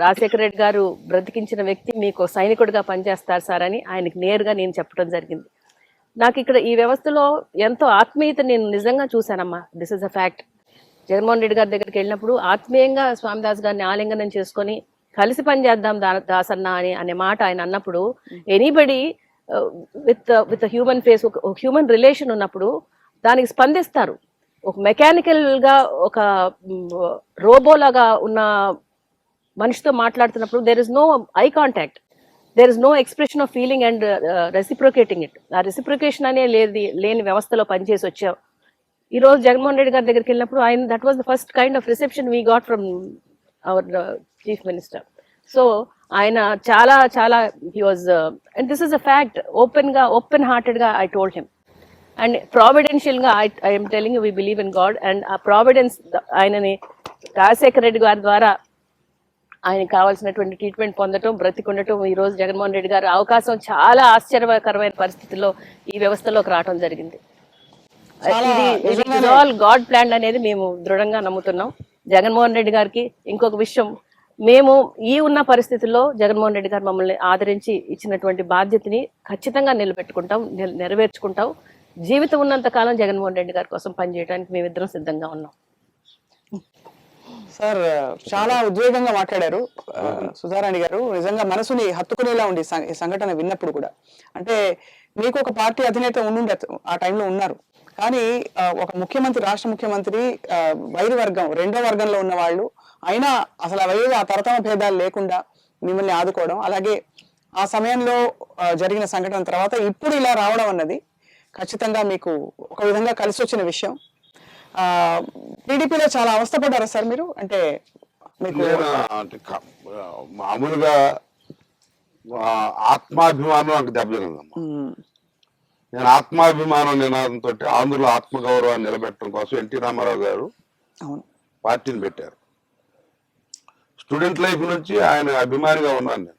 రాజశేఖర రెడ్డి గారు బ్రతికించిన వ్యక్తి, మీకు సైనికుడిగా పనిచేస్తారు సార్ అని ఆయనకి నేరుగా నేను చెప్పడం జరిగింది. నాకు ఇక్కడ ఈ వ్యవస్థలో ఎంతో ఆత్మీయత నేను నిజంగా చూశానమ్మా. This is a fact. Jaganmohan Reddy గారి దగ్గరికి వెళ్ళినప్పుడు ఆత్మీయంగా స్వామిదాస్ గారిని ఆలింగనం చేసుకొని కలిసి పనిచేద్దాం దాసన్న అనే మాట ఆయన అన్నప్పుడు, ఎనీబడి విత్ హ్యూమన్ ఫేస్, ఒక హ్యూమన్ రిలేషన్ ఉన్నప్పుడు దానికి స్పందిస్తారు. ఒక మెకానికల్ గా, ఒక రోబోలాగా ఉన్న మనిషితో మాట్లాడుతున్నప్పుడు there is no eye contact, there is no expression of feeling and reciprocating it. ఆ రెసిప్రొకేషన్ అనే లేని వ్యవస్థలో పనిచేసి వచ్చాం. ఈ రోజు జగన్మోహన్ రెడ్డి గారి దగ్గరికి వెళ్ళినప్పుడు ఆయన, that was the first kind of reception we got from our chief minister. So ఆయన చాలా చాలా he was, and this is a fact, open hearted గా ఐ టోల్డ్ హిమ్. అండ్ ప్రావిడెన్షియల్ గా I'm telling you, we believe in God. And ఆ ప్రావిడెన్స్ ఆయనని రాజశేఖర రెడ్డి గారి ద్వారా ఆయనకి కావాల్సినటువంటి ట్రీట్మెంట్ పొందటం, బ్రతికుండటం, ఈ రోజు జగన్మోహన్ రెడ్డి గారు అవకాశం చాలా ఆశ్చర్యకరమైన పరిస్థితుల్లో ఈ వ్యవస్థలోకి రావడం జరిగింది. ఇది ఆల్ గాడ్ ప్లాన్ అనేది మేము దృఢంగా నమ్ముతున్నాం. జగన్మోహన్ రెడ్డి గారికి ఇంకొక విషయం, మేము ఈ ఉన్న పరిస్థితుల్లో జగన్మోహన్ రెడ్డి గారు మమ్మల్ని ఆదరించి ఇచ్చినటువంటి బాధ్యతని ఖచ్చితంగా నిలబెట్టుకుంటాం, నెరవేర్చుకుంటాం. జీవితం ఉన్నంత కాలం జగన్మోహన్ రెడ్డి గారి కోసం పనిచేయడానికి మేమిద్దరం సిద్ధంగా ఉన్నాం. సార్ చాలా ఉద్వేగంగా మాట్లాడారు సుధారాణి గారు. నిజంగా మనసుని హత్తుకునేలా ఉంది ఈ సంఘటన విన్నప్పుడు కూడా. అంటే మీకు ఒక పార్టీ అధినేత ఉండుండదు, ఆ టైంలో ఉన్నారు, కానీ ఒక ముఖ్యమంత్రి, రాష్ట్ర ముఖ్యమంత్రి, వైరు వర్గం, రెండో వర్గంలో ఉన్న వాళ్ళు అయినా అసలు ఆ తరతమ భేదాలు లేకుండా మిమ్మల్ని ఆదుకోవడం, అలాగే ఆ సమయంలో జరిగిన సంఘటన తర్వాత ఇప్పుడు ఇలా రావడం అన్నది ఖచ్చితంగా మీకు ఒక విధంగా కలిసి వచ్చిన విషయం. టీడీపీలో చాలా అవస్థపడ్డారా సార్ మీరు? అంటే మీకు మామూలుగా ఆత్మాభిమానం నాకు దెబ్బతిన్నదమ్మా. నేను ఆత్మాభిమానం నినాదంతో ఆంధ్రుల ఆత్మగౌరవాన్ని నిలబెట్టడం కోసం ఎన్టీ రామారావు గారు పార్టీని పెట్టారు. స్టూడెంట్ లైఫ్ నుంచి ఆయన అభిమానిగా ఉన్నాను నేను.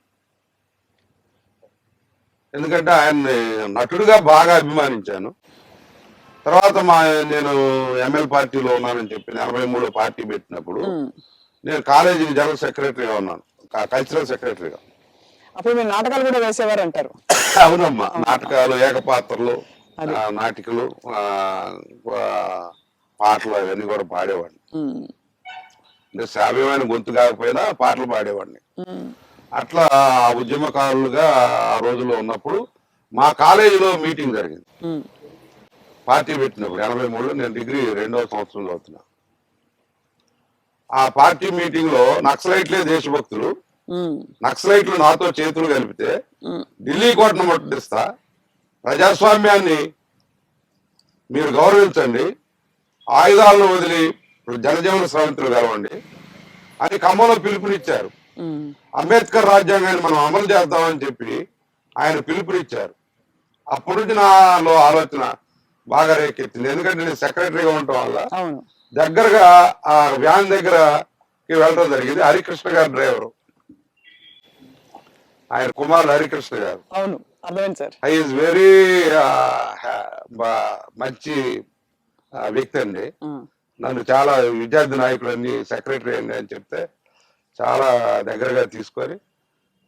ఎందుకంటే ఆయన్ని నటుడిగా బాగా అభిమానించాను. తర్వాత నేను ఎంఎల్ పార్టీలో ఉన్నానని చెప్పి 83 పార్టీ పెట్టినప్పుడు నేను కాలేజీకి జనరల్ సెక్రటరీగా ఉన్నాను, కల్చరల్ సెక్రటరీగా. అప్పుడు మీరు నాటకాలు కూడా వేసేవారు అంటారు? అవునమ్మా, నాటకాలు, ఏకపాత్రలు, నాటికలు, పాటలు అవన్నీ కూడా పాడేవాడిని. అంటే శ్రావ్యమైన గొంతు కాకపోయినా పాటలు పాడేవాడిని. అట్లా ఉద్యమకారులుగా ఆ రోజుల్లో ఉన్నప్పుడు మా కాలేజీలో మీటింగ్ జరిగింది. పార్టీ పెట్టినప్పుడు 83లో నేను డిగ్రీ 2వ సంవత్సరం చదువుతున్నా. ఆ పార్టీ మీటింగ్ లో నక్సలైట్లే దేశభక్తులు, నక్సలైట్లు నాతో చేతులు కలిపితే ఢిల్లీ కోటను ముట్టడిస్తా, ప్రజాస్వామ్యాన్ని మీరు గౌరవించండి, ఆయుధాలను వదిలి జనజీవన స్రవంతులు కలవండి అని ఖమ్మంలో పిలుపునిచ్చారు. అంబేద్కర్ రాజ్యాంగాన్ని మనం అమలు చేద్దామని చెప్పి ఆయన పిలుపునిచ్చారు. అప్పటి నుంచి నాలో ఆలోచన బాగా రేకెత్తింది. ఎందుకంటే నేను సెక్రటరీగా ఉండటం వల్ల దగ్గరగా ఆ వ్యాన్ దగ్గరకి వెళ్ళడం జరిగింది. హరికృష్ణ గారు డ్రైవరు, ఆయన కుమారుడు హరికృష్ణ గారు. ఐ ఈజ్ వెరీ మంచి వ్యక్తి అండి. నన్ను చాలా విద్యార్థి నాయకులన్నీ సెక్రటరీ అండి అని చెప్తే చాలా దగ్గరగా తీసుకొని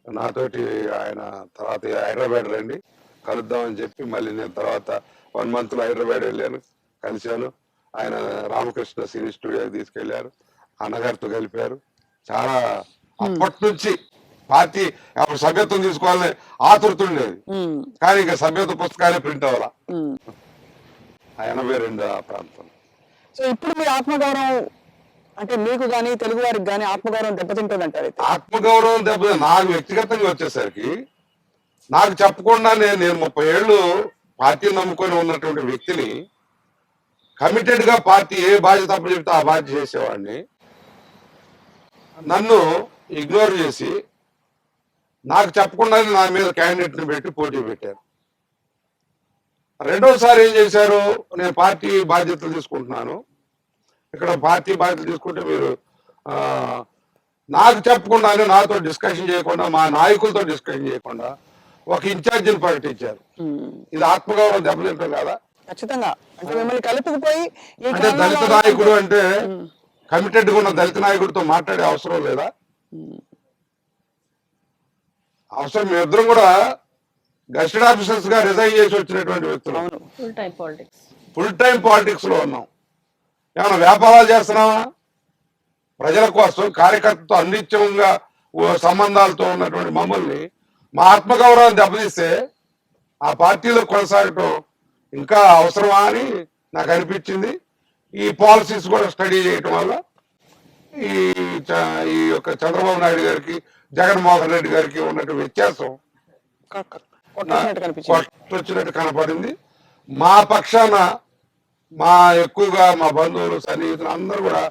నాతోటి ఆయన తర్వాత హైదరాబాద్ రండి కలుద్దామని చెప్పి మళ్ళీ నేను తర్వాత 1 monthలో హైదరాబాద్ వెళ్ళాను, కలిశాను. ఆయన రామకృష్ణ సినీ స్టూడియోకి తీసుకెళ్లారు, అన్నగారితో కలిపారు. చాలా అప్పటి నుంచి పార్టీ అప్పుడు సభ్యత్వం తీసుకోవాలని ఆతృత ఉండేది, కానీ ఇంకా సభ్యత్వ పుస్తకాలే ప్రింట్ అవ్వాల 82 ఆ ప్రాంతం. సో ఇప్పుడు మీ ఆత్మగౌరవం అంటే మీకు కానీ తెలుగు వారికి కానీ ఆత్మగౌరవం దెబ్బతింటుంది అంటారు అయితే. ఆత్మగౌరవం దెబ్బ నాకు వ్యక్తిగతంగా వచ్చేసరికి నాకు చెప్పకుండా నేను 30 ఏళ్ళు పార్టీని నమ్ముకొని ఉన్నటువంటి వ్యక్తిని కమిటెడ్ గా పార్టీ ఏ బాధ్యత తప్పు చెప్తే ఆ బాధ్యత చేసేవాడిని నన్ను ఇగ్నోర్ చేసి నాకు చెప్పకుండానే నా మీద క్యాండిడేట్ ని పెట్టి పోటీ పెట్టారు. రెండోసారి ఏం చేశారు, నేను పార్టీ బాధ్యతలు తీసుకుంటున్నాను, ఇక్కడ పార్టీ బాధ్యతలు తీసుకుంటే మీరు నాకు చెప్పకుండానే నాతో డిస్కషన్ చేయకుండా మా నాయకులతో డిస్కషన్ చేయకుండా ఒక ఇన్ఛార్జిని ప్రకటించారు. ఇది ఆత్మగౌరవం దెబ్బతింటాం కదా. ఖచ్చితంగా అంటే మిమ్మల్ని కలుపుకుపోయి అంటే దళిత నాయకుడు అంటే కమిటెడ్ గా ఉన్న దళిత నాయకుడితో మాట్లాడే అవసరం లేదా? అవసరం. మేమిద్దరం కూడా గెస్టెడ్ ఆఫీసర్స్ గా రిజైన్ చేసి వచ్చినటువంటి వ్యక్తులు, ఫుల్ టైం పాలిటిక్స్ లో ఉన్నాం. ఏమైనా వ్యాపారాలు చేస్తున్నావా? ప్రజల కోసం కార్యకర్తతో అనిత్యంగా సంబంధాలతో ఉన్నటువంటి మమ్మల్ని మా ఆత్మగౌరవాన్ని దెబ్బతీస్తే ఆ పార్టీలో కొనసాగటం ఇంకా అవసరమా అని నాకు అనిపించింది. ఈ పాలసీస్ కూడా స్టడీ చేయటం వల్ల ఈ యొక్క చంద్రబాబు నాయుడు గారికి జగన్మోహన్ రెడ్డి గారికి ఉన్నటువంటి వ్యత్యాసం వచ్చినట్టు కనపడింది. మా పక్షాన ఎక్కువగా మా బంధువులు సన్నిహితులు అందరూ కూడా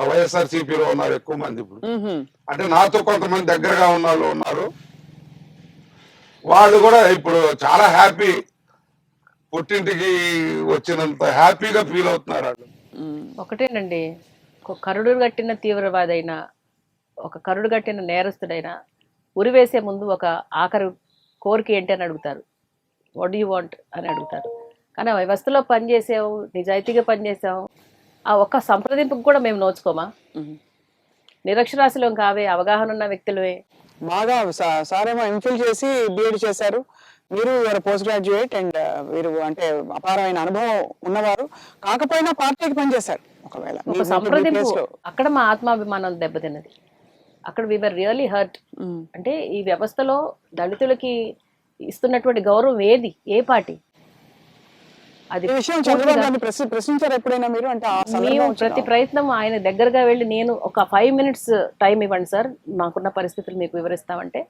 వైఎస్ఆర్ సిపిలో ఉన్నారు ఎక్కువ మంది. ఇప్పుడు అంటే నాతో కొంతమంది దగ్గరగా ఉన్న వాళ్ళు ఉన్నారు, వాళ్ళు కూడా ఇప్పుడు చాలా హ్యాపీ, పుట్టింటికి వచ్చినంత హ్యాపీగా ఫీల్ అవుతున్నారు వాళ్ళు. ఒకటేనండి, ఒక కరుడు కట్టిన తీవ్రవాదైనా ఒక కరుడు కట్టిన నేరస్తుడైనా ఉరివేసే ముందు ఒక ఆఖరి కోరిక ఏంటి అని అడుగుతారు, వాట్ డూ యూ వాంట్ అని అడుగుతారు. కానీ ఆ వ్యవస్థలో పనిచేసావు, నిజాయితీగా పనిచేసావు, ఆ ఒక్క సంప్రదింపుకు కూడా మేము నోచుకోమా? నిరక్షరాస్యులం కావే, అవగాహన ఉన్న వ్యక్తులవే. బాగా సారేమో ఎంఫిల్ చేసి బిఎడ్ చేశారు, మీరు పోస్ట్ గ్రాడ్యుయేట్ అండ్ మీరు అంటే అపారమైన అనుభవం ఉన్నవారు, కాకపోయినా పార్టీకి పనిచేశారు. ఒకవేళ ఒక సంప్రదింపు అక్కడ మా ఆత్మాభిమానం దెబ్బతిన్నది. అక్కడ వి వర్ రియల్లీ హర్ట్. అంటే ఈ వ్యవస్థలో దళితులకి ఇస్తున్నటువంటి గౌరవం ఏది, ఏ పార్టీ? అది ప్రశ్నించారు ఎప్పుడైనా మీరు? అంటే మేము ప్రతి ప్రయత్నం ఆయన దగ్గరగా వెళ్ళి, నేను ఒక 5 minutes టైం ఇవ్వండి సార్, మాకున్న పరిస్థితులు మీకు వివరిస్తామంటే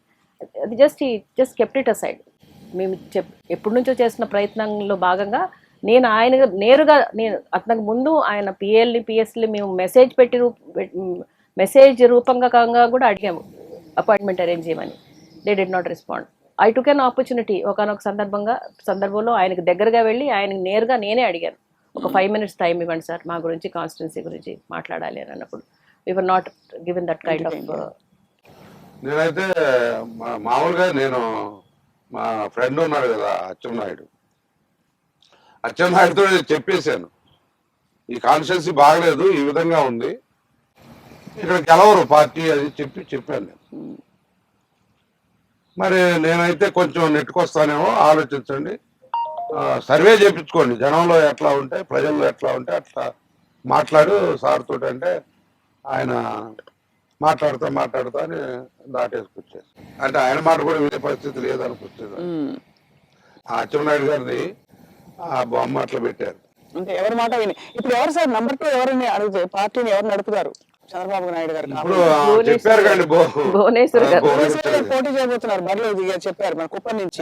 అది జస్ట్ కెప్ట్ ఇట్ అసైడ్. మేము ఎప్పటి నుంచో చేస్తున్న ప్రయత్నంలో భాగంగా నేను ఆయన నేరుగా, నేను అతనికి ముందు ఆయన పిఎస్ని మేము మెసేజ్ రూపంగా కూడా అడిగాము అపాయింట్మెంట్ అరేంజ్ చేయమని. They did not respond. I took an opportunity. ఒకనొక సందర్భంలో ఆయనకు దగ్గరగా వెళ్ళి ఆయనకు నేరుగా నేనే అడిగాను, ఒక 5 minutes టైం ఇవ్వండి సార్, మా గురించి కాన్స్టిట్యున్సీ గురించి మాట్లాడాలి అని అన్నప్పుడు we were not given that kind of. నేనైతే మామూలుగా నేను మా ఫ్రెండ్ ఉన్నాడు కదా అచ్చెన్నాయుడుతో చెప్పేశాను, ఈ కాన్స్టిట్యున్సీ బాగలేదు, ఈ విధంగా ఉంది, ఇక్కడ గెలవరు పార్టీ అది చెప్పాను నేను. మరి నేనైతే కొంచెం నెట్టుకొస్తానేమో, ఆలోచించండి, సర్వే చేయించుకోండి, జనంలో ఎట్లా ఉంటే ప్రజల్లో ఎట్లా ఉంటే అట్లా మాట్లాడు సార్ తోటి అంటే ఆయన మాట్లాడుతా అని దాటేసుకొచ్చేది. అంటే ఆయన మాట కూడా వినే పరిస్థితి లేదనుకొచ్చేది. ఆ అచ్చెన్నాయుడు గారిని ఆ బొమ్మ అట్లా పెట్టారు. అంటే ఎవరి మాట విని. ఇప్పుడు ఎవరు సార్ నంబర్ 2 ఎవరిని అడిగితే పార్టీని ఎవరు నడుపుతారు? చంద్రబాబు నాయుడు గారు చెప్పారు కానీ పోటీ చేయబోతున్నారు, బరిలో చెప్పారు మన కుప్పం నుంచి.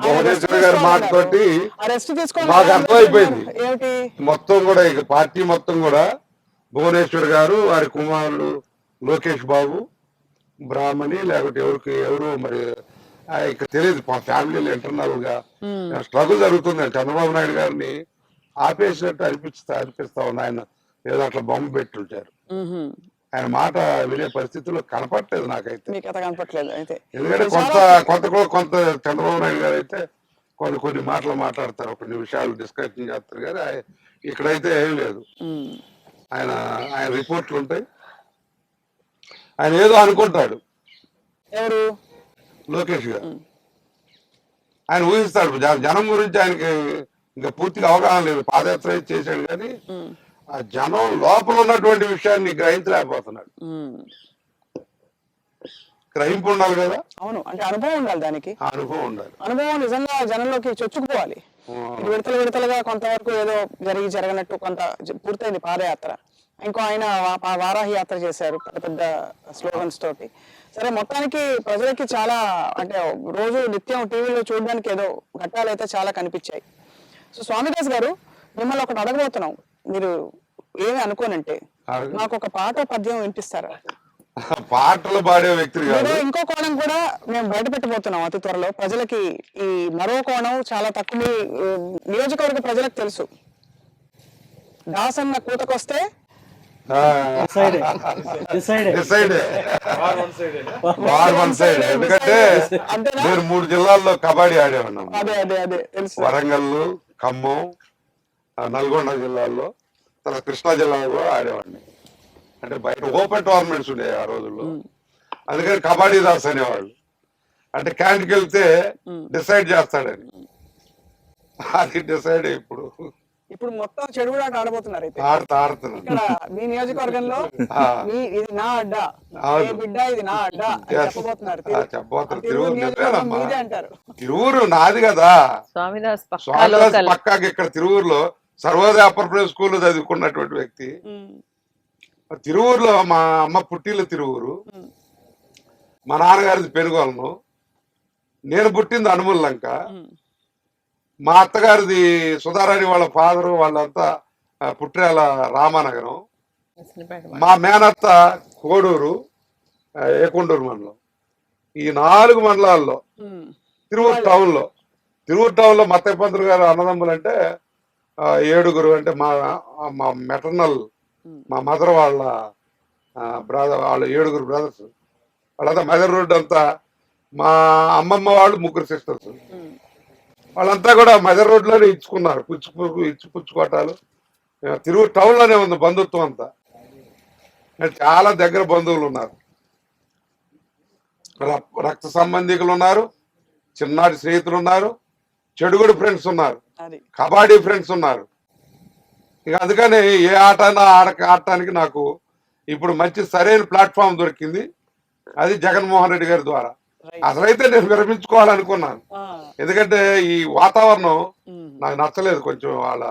భువనేశ్వర్ గారి మాటతోటి అరెస్ట్ తీసుకోవాలి మాకు అర్థమైపోయింది. మొత్తం కూడా ఇక పార్టీ మొత్తం కూడా భువనేశ్వర్ గారు, వారి కుమారులు లోకేష్ బాబు, బ్రాహ్మణి, లేకపోతే ఎవరు మరి ఇక తెలియదు, మా ఫ్యామిలీలో ఇంటర్నల్ గా స్ట్రగుల్ జరుగుతుంది. చంద్రబాబు నాయుడు గారిని ఆపేసినట్టు అనిపిస్తా ఉంది. ఆయన ఏదో అట్లా బొమ్మ పెట్టుంటారు, ఆయన మాట వినే పరిస్థితుల్లో కనపడలేదు నాకైతే. ఎందుకంటే కొంత చంద్రబాబు నాయుడు గారు అయితే కొన్ని మాటలు మాట్లాడతారు, కొన్ని విషయాలు డిస్కషన్ చేస్తారు, కానీ ఇక్కడైతే ఏం లేదు. ఆయన రిపోర్ట్లు ఉంటాయి, ఆయన ఏదో అనుకుంటాడు. ఎవరు? లోకేష్ గారు. ఆయన ఊహిస్తాడు, జనం గురించి ఆయనకి ఇంకా పూర్తిగా అవగాహన లేదు. పాదయాత్ర చేశాడు కానీ ఆ జనం లోపల ఉన్నటువంటి విషయాన్ని గ్రహించలేకపోతున్నాడు. గ్రహింపు ఉండాలి కదా. అవును, అంటే అనుభవం ఉండాలి, దానికి అనుభవం ఉండాలి. అనుభవం నిజంగా జనంలోకి చొచ్చుకుపోవాలి. విడతలుగా కొంతవరకు ఏదో జరగనట్టు కొంత పూర్తయింది పాదయాత్ర, ఇంకో ఆయన వారాహి యాత్ర చేశారు పెద్ద పెద్ద స్లోగన్స్ తోటి. సరే, మొత్తానికి ప్రజలకి చాలా అంటే రోజు నిత్యం టీవీలో చూడడానికి ఏదో ఘట్టాలు అయితే చాలా కనిపించాయి. సో స్వామిదాస్ గారు, మిమ్మల్ని ఒకటి అడగబోతున్నాం. మీరు ఏమి అనుకోనంటే నాకు ఒక పాట పద్యం వినిపిస్తారా? పాటలు పాడే వ్యక్తులు కాదు. ఇంకో కోణం కూడా మేము బయట పెట్టబోతున్నాం అతి త్వరలో. ప్రజలకి ఈ మరో కోణం చాలా తక్కువ నియోజకవర్గ ప్రజలకు తెలుసు. దాసన్న కూతకొస్తే వార్ వన్ సైడ్. ఎందుకంటే నేను 3 జిల్లాల్లో కబడ్డీ ఆడేవాడినాం. అదే అదే అదే తెలుసు. వరంగల్, ఖమ్మం, నల్గొండ జిల్లాల్లో, తర్వాత కృష్ణా జిల్లాలో ఆడేవాడిని. అంటే బయట ఓపెన్ టోర్నమెంట్స్ ఉండేవి ఆ రోజుల్లో. అందుకని కబడ్డీ దాస్ అనేవాళ్ళు. అంటే క్యాంట్కి వెళ్తే డిసైడ్ చేస్తాడని. అది డిసైడ్ ఇప్పుడు మొత్తం చెడు కూడా ఆడబోతున్నారు. అయితే ఆడుతున్నాను ఇక్కడ మీ నియోజకవర్గంలో ఇది నా అడ్డా, బిడ్డ ఇది నా అడ్డా చెప్పబోతున్నారు. అంటారు తిరువురు నాది కదా. స్వామిదాస్ పక్కాకి ఇక్కడ తిరువురులో సర్వోదయ అప్పర్ ప్రైమరీ స్కూల్ చదువుకున్నటువంటి వ్యక్తి. తిరువురులో మా అమ్మ పుట్టిల్లు తిరువురు, మా నాన్నగారిది పెనుగొలను, నేను పుట్టింది అనుముల్లంక, మా అత్తగారిది సుధారాణి వాళ్ళ ఫాదరు వాళ్ళంతా పుట్రేల రామానగరం, మా మేనత్త కోడూరు ఏకొండూరు మండలం. ఈ 4 మండలాల్లో తిరువూరు టౌన్లో మత్తయ్య పంతులు గారు అన్నదమ్ములు అంటే 7 అంటే మా మెటర్నల్ మా మదర్ వాళ్ళ బ్రదర్, వాళ్ళు 7 బ్రదర్స్. వాళ్ళంతా మదర్ రోడ్ అంతా. మా అమ్మమ్మ వాళ్ళు 3 సిస్టర్స్. వాళ్ళంతా కూడా మదర్ రోడ్ లోనే ఇచ్చుకున్నారు. పుచ్చుకోటాలు. తిరుగు టౌన్ లోనే ఉంది బంధుత్వం అంతా. చాలా దగ్గర బంధువులు ఉన్నారు, రక్త సంబంధికులు ఉన్నారు, చిన్నాటి స్నేహితులు ఉన్నారు, చెడుగుడు ఫ్రెండ్స్ ఉన్నారు, కబడ్డీ ఫ్రెండ్స్ ఉన్నారు. ఇక అందుకని ఏ ఆట ఆడటానికి నాకు ఇప్పుడు మంచి సరైన ప్లాట్ఫామ్ దొరికింది. అది జగన్మోహన్ రెడ్డి గారి ద్వారా. అసలైతే నేను విరమించుకోవాలనుకున్నాను. ఎందుకంటే ఈ వాతావరణం నాకు నచ్చలేదు కొంచెం వాళ్ళ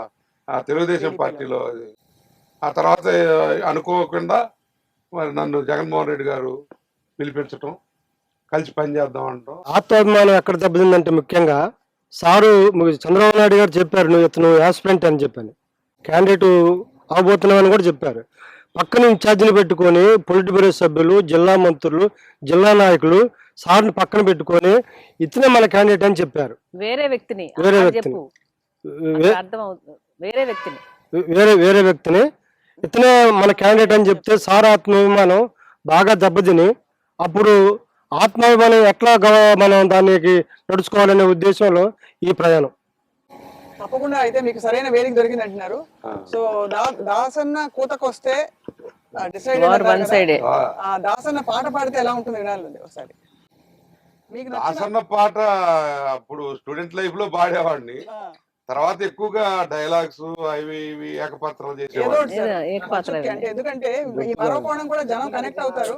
తెలుగుదేశం పార్టీలో. ఆ తర్వాత అనుకోకుండా మరి నన్ను జగన్మోహన్ రెడ్డి గారు పిలిపించటం, కలిసి పనిచేద్దాం అంటాం. ఆత్మాభిమానం ఎక్కడ దెబ్బతిందంటే ముఖ్యంగా సారు చంద్రబాబు నాయుడు గారు చెప్పారు, నువ్వు యాస్పిరెంట్ అని చెప్పాను, క్యాండిడేట్ అవబోతున్నావు అని కూడా చెప్పారు. పక్కన ఇన్ఛార్జిని పెట్టుకొని పొలిట్ బ్యూరో సభ్యులు, జిల్లా మంత్రులు, జిల్లా నాయకులు సార్ని పక్కన పెట్టుకొని ఇతనే మన క్యాండిడేట్ అని చెప్పారు. వేరే వ్యక్తిని ఇతనే మన క్యాండిడేట్ అని చెప్తే సార్ ఆత్మాభిమానం బాగా దెబ్బతిని, అప్పుడు ఆత్మాభిమానం ఎట్లా మనం దానికి నడుచుకోవాలనే ఉద్దేశంలో ఈ ప్రయాణం. తప్పకుండా అయితే మీకు సరైన వేదిక దొరికింది అంటున్నారు. సో దాసన్న కూతకొస్తే దాసన్న పాట పాడితే ఎలా ఉంటుంది వినాలి ఒకసారి. దాసన్న పాట అప్పుడు స్టూడెంట్ లైఫ్ లో పాడేవాడిని. తర్వాత ఎక్కువగా డైలాగ్స్ అవి ఇవి ఏకపాత్రలు చేసేవాడిని. ఎందుకంటే ఈ మరో కోణం కూడా జనం కనెక్ట్ అవుతారు.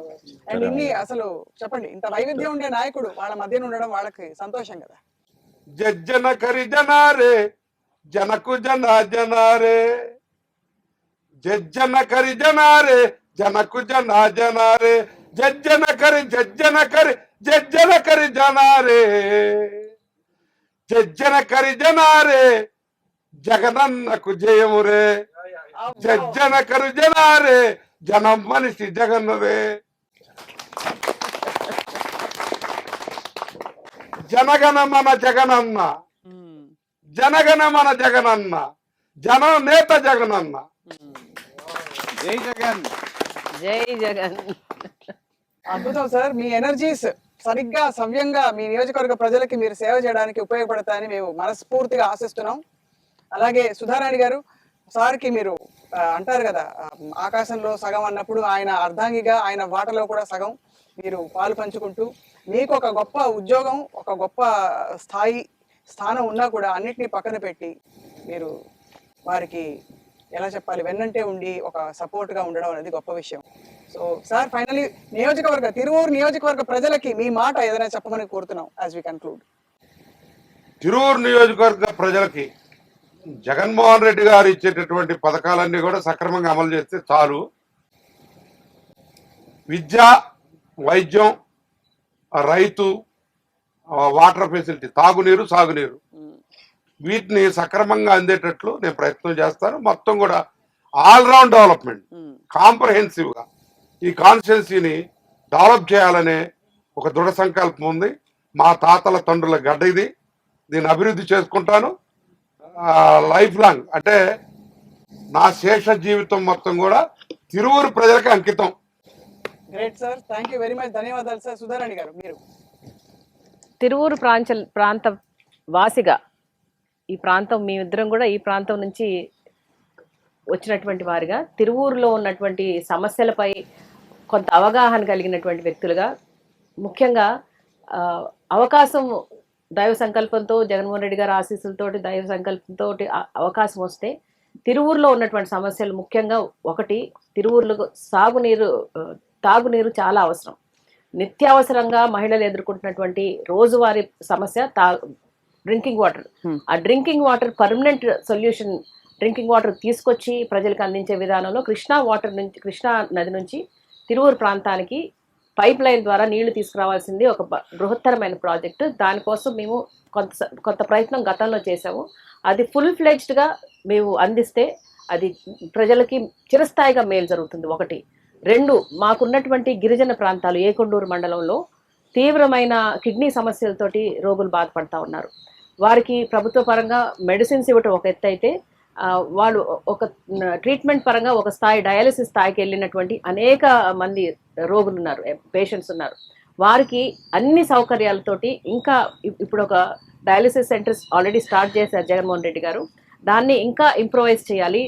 అండ్ ఇన్ని అసలు చెప్పండి, ఇంత వైవిధ్యం ఉండే నాయకుడు వాళ్ళ మధ్యన ఉండడం వాళ్ళకి సంతోషం కదా. జజ్జన కరి జనారే జనకు జనారే, జజ్జన కరి జనారే జనకు జనారే, జజ్జన కరి జనారే, జజ్జన కరి జనారే జగనన్నకు జయమురే, జజ్జన కరి జనారే జనం మనిషి జగన్నరే. జనగణ మన జగనన్న, జనగణ మన జగనన్న, జనం నేత జగనన్న. జై జగన్, జై జగన్. అద్భుతం సార్. మీ ఎనర్జీస్ సరిగ్గా సవ్యంగా మీ నియోజకవర్గ ప్రజలకి మీరు సేవ చేయడానికి ఉపయోగపడతాయని మేము మనస్ఫూర్తిగా ఆశిస్తున్నాం. అలాగే సుధారాణి గారు, సార్కి మీరు అంటారు కదా ఆకాశంలో సగం అన్నప్పుడు ఆయన అర్ధాంగిగా ఆయన వాటలో కూడా సగం మీరు పాలు పంచుకుంటూ, మీకు ఒక గొప్ప ఉద్యోగం, ఒక గొప్ప స్థానం ఉన్నా కూడా అన్నిటినీ పక్కన పెట్టి మీరు వారికి ఎలా చెప్పాలి, వెన్నంటే ఉండి ఒక సపోర్ట్గా ఉండడం అనేది గొప్ప విషయం. సో సార్, ఫైనలీ తిరువూరు నియోజకవర్గ ప్రజలకి మీ మాట ఏదైనా చెప్పమని కోరుతున్నాం యాజ్ వి కన్క్లూడ్. తిరువూరు నియోజకవర్గ ప్రజలకి జగన్మోహన్ రెడ్డి గారు ఇచ్చేటటువంటి పథకాలన్నీ కూడా సక్రమంగా అమలు చేస్తే చాలు. విద్య, వైద్యం, రైతు, వాటర్ ఫెసిలిటీ, తాగునీరు, సాగునీరు, వీటిని సక్రమంగా అందేటట్లు నేను ప్రయత్నం చేస్తాను. మొత్తం కూడా ఆల్రౌండ్ డెవలప్మెంట్, కాంప్రహెన్సివ్గా ఈ కాన్స్టిట్యున్సీని డెవలప్ చేయాలనే ఒక దృఢ సంకల్పం ఉంది. మా తాతల తండ్రుల గడ్డ ఇది. దీన్ని అభివృద్ధి చేసుకుంటాను లైఫ్ లాంగ్. అంటే నా శేష జీవితం మొత్తం కూడా తిరువూరు ప్రజలకు అంకితం. Great sir, thank you very much, ధన్యవాదాలు సార్. సుధారాణి గారు, మీరు తిరువూరు ప్రాంత వాసిగా, ఈ ప్రాంతం మీ ఇద్దరం కూడా ఈ ప్రాంతం నుంచి వచ్చినటువంటి వారిగా, తిరువూరులో ఉన్నటువంటి సమస్యలపై కొంత అవగాహన కలిగినటువంటి వ్యక్తులుగా, ముఖ్యంగా అవకాశం దైవ సంకల్పంతో, జగన్మోహన్ రెడ్డి గారి ఆశీస్సులతోటి, దైవ సంకల్పంతో అవకాశం వస్తే తిరువూరులో ఉన్నటువంటి సమస్యలు ముఖ్యంగా ఒకటి, తిరువూరులో తాగునీరు చాలా అవసరం. నిత్యావసరంగా మహిళలు ఎదుర్కొంటున్నటువంటి రోజువారీ సమస్య డ్రింకింగ్ వాటర్. ఆ drinking water permanent solution, drinking water తీసుకొచ్చి ప్రజలకు అందించే విధానంలో కృష్ణా నది నుంచి తిరువూరు ప్రాంతానికి పైప్ లైన్ ద్వారా నీళ్లు తీసుకురావాల్సింది ఒక బృహత్తరమైన ప్రాజెక్టు. దానికోసం మేము కొంత ప్రయత్నం గతంలో చేసాము. అది ఫుల్ ఫ్లెడ్జ్డ్గా మేము అందిస్తే అది ప్రజలకి చిరస్థాయిగా మేలు జరుగుతుంది. ఒకటి. రెండు, మాకున్నటువంటి గిరిజన ప్రాంతాలు, ఏకొండూరు మండలంలో తీవ్రమైన కిడ్నీ సమస్యలతోటి రోగులు బాధపడతా ఉన్నారు. వారికి ప్రభుత్వ పరంగా మెడిసిన్స్ ఇవ్వటం ఒక ఎత్తు అయితే, వాళ్ళు ఒక ట్రీట్మెంట్ పరంగా ఒక స్థాయి, డయాలసిస్ స్థాయికి వెళ్ళినటువంటి అనేక మంది రోగులు ఉన్నారు, పేషెంట్స్ ఉన్నారు. వారికి అన్ని సౌకర్యాలతోటి, ఇంకా ఇప్పుడు ఒక డయాలసిస్ సెంటర్స్ ఆల్రెడీ స్టార్ట్ చేశారు జగన్మోహన్ రెడ్డి గారు. దాన్ని ఇంకా ఇంప్రూవైజ్ చేయాలి.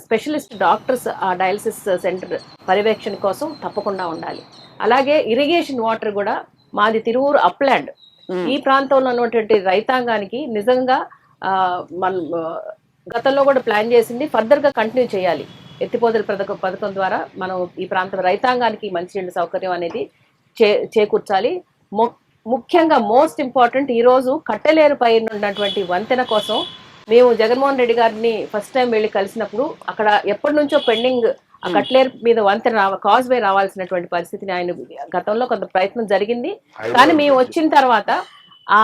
స్పెషలిస్ట్ డాక్టర్స్ ఆ డయాలసిస్ సెంటర్ పర్యవేక్షణ కోసం తప్పకుండా ఉండాలి. అలాగే ఇరిగేషన్ వాటర్ కూడా మాది తిరువూరు అప్లాండ్. ఈ ప్రాంతంలో ఉన్నటువంటి రైతాంగానికి నిజంగా మన గతంలో కూడా ప్లాన్ చేసింది, ఫర్దర్గా కంటిన్యూ చేయాలి. ఎత్తిపోతల పథకం ద్వారా మనం ఈ ప్రాంతం రైతాంగానికి మంచినీళ్ళ సౌకర్యం అనేది చేకూర్చాలి. ముఖ్యంగా మోస్ట్ ఇంపార్టెంట్, ఈరోజు కట్టెలేరు పైన ఉన్నటువంటి వంతెన కోసం మేము జగన్మోహన్ రెడ్డి గారిని ఫస్ట్ టైం వెళ్ళి కలిసినప్పుడు, అక్కడ ఎప్పటి నుంచో పెండింగ్ ఆ కట్లేరు మీద వంతెన కాజ్వే రావాల్సినటువంటి పరిస్థితిని ఆయన గతంలో కొంత ప్రయత్నం జరిగింది. కానీ మేము వచ్చిన తర్వాత ఆ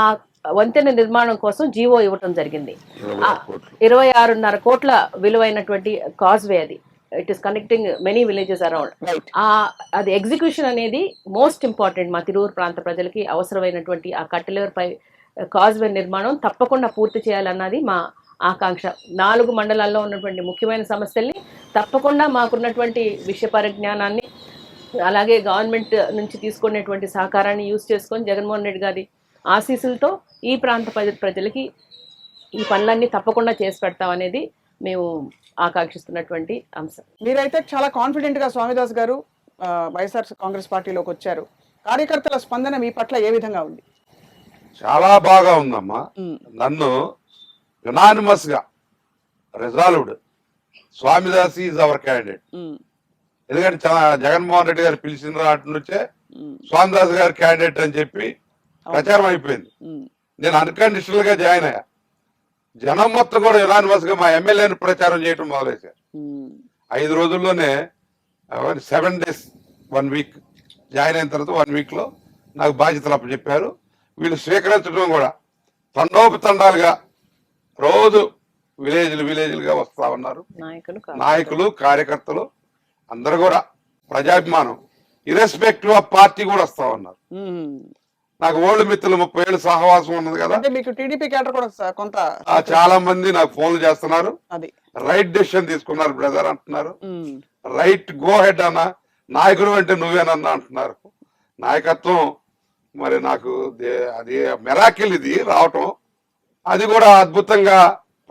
వంతెన నిర్మాణం కోసం జీవో ఇవ్వటం జరిగింది. 26.5 కోట్ల విలువైనటువంటి కాజ్వే అది. It is connecting many villages around. అది ఎగ్జిక్యూషన్ అనేది మోస్ట్ ఇంపార్టెంట్. మా తిరువూరు ప్రాంత ప్రజలకి అవసరమైనటువంటి ఆ కట్టెలేరుపై కాజ్వే నిర్మాణం తప్పకుండా పూర్తి చేయాలన్నది మా ఆకాంక్ష. 4 మండలాల్లో ఉన్నటువంటి ముఖ్యమైన సమస్యల్ని తప్పకుండా మాకున్నటువంటి విషయ పరిజ్ఞానాన్ని, అలాగే గవర్నమెంట్ నుంచి తీసుకునేటువంటి సహకారాన్ని యూజ్ చేసుకొని జగన్మోహన్ రెడ్డి గారి ఆశీస్సులతో ఈ ప్రాంత ప్రజలకి ఈ పనులన్నీ తప్పకుండా చేసి పెడతామనేది మేము ఆకాంక్షిస్తున్నటువంటి అంశం. మీరైతే చాలా కాన్ఫిడెంట్గా స్వామిదాస్ గారు వైఎస్ఆర్ కాంగ్రెస్ పార్టీలోకి వచ్చారు. కార్యకర్తల స్పందన మీ పట్ల ఏ విధంగా ఉంది? చాలా బాగా ఉందమ్మా. నన్ను యునానిమస్ గా resolved Swamidas is our candidate. ఎందుకంటే జగన్మోహన్ రెడ్డి గారు పిలిచిన నాటి నుంచే స్వామిదాస్ గారు క్యాండిడేట్ అని చెప్పి ప్రచారం అయిపోయింది. నేను అన్కండిషనల్ గా జాయిన్ అయ్యా. జనం మొత్తం కూడా యునానిమస్ గా మా ఎమ్మెల్యేని ప్రచారం చేయడం మొదలైశారు. 5 రోజుల్లోనే 7 days 1 week జాయిన్ అయిన తర్వాత 1 week లో నాకు బాధ్యతలు అప్పచెప్పారు. వీళ్ళు స్వీకరించడం కూడా తండోపతండాలుగా రోజు విలేజ్లుగా వస్తా ఉన్నారు. నాయకులు, కార్యకర్తలు అందరు కూడా ప్రజాభిమానం, ఇర్రెస్పెక్టివ్ ఆఫ్ పార్టీ కూడా వస్తా ఉన్నారు. నాకు ఓల్డ్ మిత్రులు 30 ఏళ్ళు సహవాసం ఉన్నది కదా, మీకు టీడీపీ క్యాడర్ కూడా కొంత చాలా మంది నాకు ఫోన్లు చేస్తున్నారు. రైట్ డెసిషన్ తీసుకున్నారు బ్రదర్ అంటున్నారు. రైట్ గో హెడ్ అన్న, నాయకుడు అంటే నువ్వేనన్నా అంటున్నారు. నాయకత్వం మరి నాకు అది మెరాకిల్ ఇది రావటం. అది కూడా అద్భుతంగా,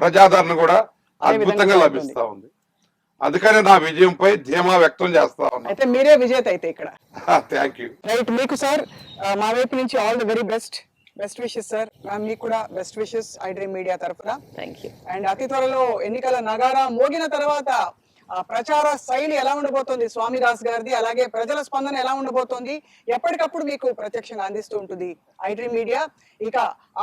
ప్రజాదరణ కూడా అద్భుతంగా లభిస్తా ఉంది. అందుకనే నా విజయంపై ధీమా వ్యక్తం చేస్తా ఉన్నా. అయితే మీరే విజేత అయితే ఇక్కడ. Thank you. రైట్, మీకు సార్ మా వైపు నుంచి all the very best wishes sir. మీకు కూడా best wishes I Dream media తరఫున. Thank you. అండ్ అతి త్వరలో ఎన్నికల నగారా మోగిన తర్వాత ప్రచార శైలి ఎలా ఉండబోతోంది స్వామిదాస్ గారిది, అలాగే ప్రజల స్పందన ఎలా ఉండబోతోంది, ఎప్పటికప్పుడు మీకు ప్రత్యక్షంగా అందిస్తూ ఉంటుంది ఐడ్రీమ్ మీడియా. ఇక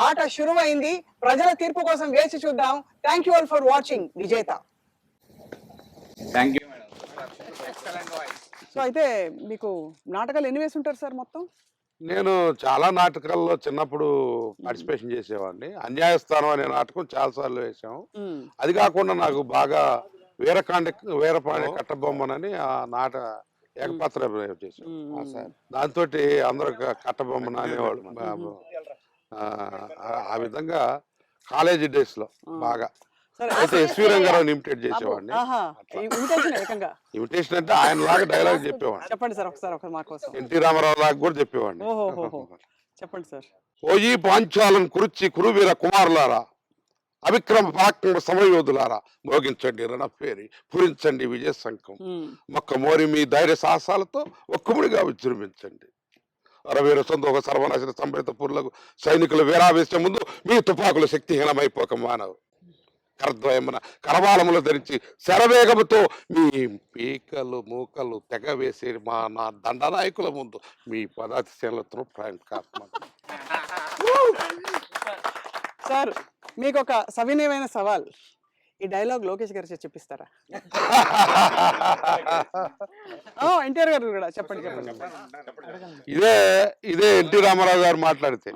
ఆట శురువైంది, ప్రజల తీర్పు కోసం వేచి చూద్దాం. Thank you all for watching విజేత. Thank you. సో అయితే మీకు నాటకాలు ఎన్ని వేసి ఉంటారు సార్ మొత్తం? నేను చాలా నాటకాల్లో చిన్నప్పుడు పార్టిసిపేషన్ చేసేవాడిని. అన్యాయస్థానం అనే నాటకం చాలాసార్లు వేసాము. అది కాకుండా నాకు బాగా వీరపాండి కట్టబొమ్మనని ఆ ఏకపాత్ర చేశాం. దాంతో అందరూ కట్టబొమ్మన అనేవాళ్ళు. ఆ విధంగా కాలేజీ డేస్ లో బాగా అయితే ఎస్వి రంగారావు ఇమిటేట్ చేసేవాడిని. ఇమిటేషన్ అంటే ఆయన లాగా డైలాగ్ చెప్పేవాడిని. చెప్పండి సార్ ఒకసారి మా కోసం. ఎన్టీ రామారావు లాగా కూడా చెప్పేవాడిని. చెప్పండి సార్. ఓయి పాంచాలను కురుచి కురువీర కుమారులారా, అవిక్రమ పరాక్రమ సమయోధులారా, మోగించండి రణపేరి, పూరించండి విజయ శంఖం, మొక్క మోరి మీ ధైర్య సాహసాలతో ఒక్కముడిగా విజృంభించండి. అరవీర సందోహ సర్వనాశన సంభరిత పురులకు సైనికుల వీరావేశం ముందు మీ తుపాకుల శక్తిహీనమైపోక మానవు. కరద్వయమున కరవాలములు ధరించి శరవేగముతో మీ పీకలు మూకలు తెగవేసే నా దండనాయకుల ముందు మీ పదాతిశీలతో సార్ మీకు ఒక సవినయమైన సవాల్, ఈ డైలాగ్ లోకేష్ గారు చెప్పిస్తారా? ఎన్టీఆర్ గారు కూడా చెప్పండి. ఇదే ఎన్టీ రామారావు గారు మాట్లాడితే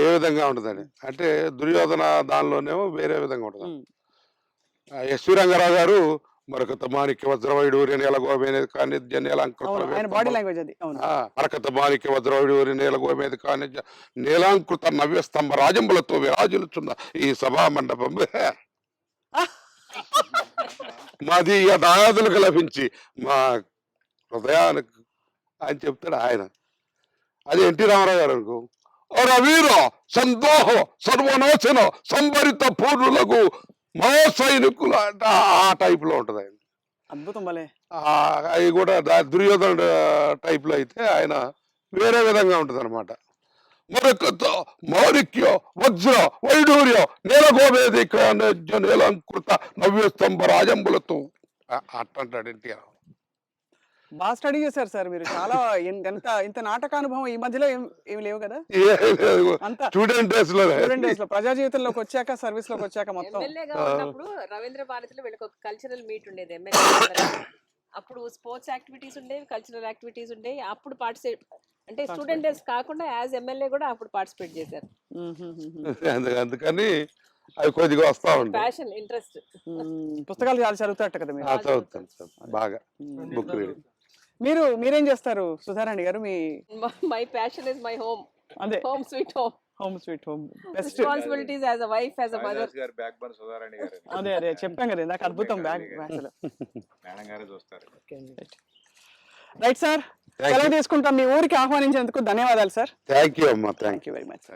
ఏ విధంగా ఉంటుందని అంటే దుర్యోధన దానిలోనేమో వేరే విధంగా ఉంటుంది. ఎస్వి రంగారావు గారు మరకత మాణిక్య వజ్రవైడూరి నేలగోమేది కానీ మరకత మాణిక్య వజ్రవైడూరి నేలగోమేది కానీ నీలాంకృత నవ్య స్తంభ రాజంబులతో విరాజులుచున్న ఈ సభా మండపం మాది దాయాదులకు లభించి మా హృదయానికి అని చెప్తాడు ఆయన. అది ఎన్టీ రామారావు గారు అనుకో, రవీర సందోహ సర్వనాశన సంభరిత పూర్ణులకు మా సైనికులు అంటే ఆ టైప్ లో ఉంటది ఆయన. అద్భుతం భలే. అవి కూడా దుర్యోధన టైప్ లో అయితే ఆయన వేరే విధంగా ఉంటది అనమాట. మరొక మాణిక్య వజ్ర వైడూర్య నేలగోవేదిక నేలంకృత నవ్యస్తంభ రాజంబులతో అట్టంటాడు ఎన్టీఆర్. బాగా స్టడీ చేశారు సార్ మీరు. చాలా ఇంత నాటకానుభవం ఈ మధ్యలో ఏమి లేవు కదా? స్టూడెంట్ డేస్ లో ప్రజా జీవితంలోకి వచ్చాక, సర్వీస్ లోకి వచ్చాక మొత్తం. రవీంద్ర భారతిలో వీళ్ళకి ఒక కల్చరల్ మీట్ ఉండేది ఎమ్మెల్యే. అప్పుడు స్పోర్ట్స్ యాక్టివిటీస్ ఉండేవి, కల్చరల్ యాక్టివిటీస్ ఉండేవి. అప్పుడు పార్టిసిపేట్ అంటే స్టూడెంట్ డేస్ కాకుండా యాజ్ ఎమ్మెల్యే కూడా అప్పుడు పార్టిసిపేట్ చేశారు. అందుకని అవి కొద్దిగా వస్తా ఉంటాయి. Passion, interest. పుస్తకాలు చాలా చదువుతారట కదా మీరు? చదువుతాను సార్ బాగా, బుక్ రీడింగ్. మీరేం చేస్తారు Sudharani garu? My passion is my home. అదే, home sweet home. Home sweet home. Best responsibilities as a wife, as a mother. అదే చెప్పాం కదా నాకు అద్భుతం బ్యాక్ అసలు. రైట్ సార్, సెలవు తీసుకుంటాం. మీ ఊరికి ఆహ్వానించినందుకు ధన్యవాదాలు సార్. థ్యాంక్ యూ అమ్మా. Thank you very much.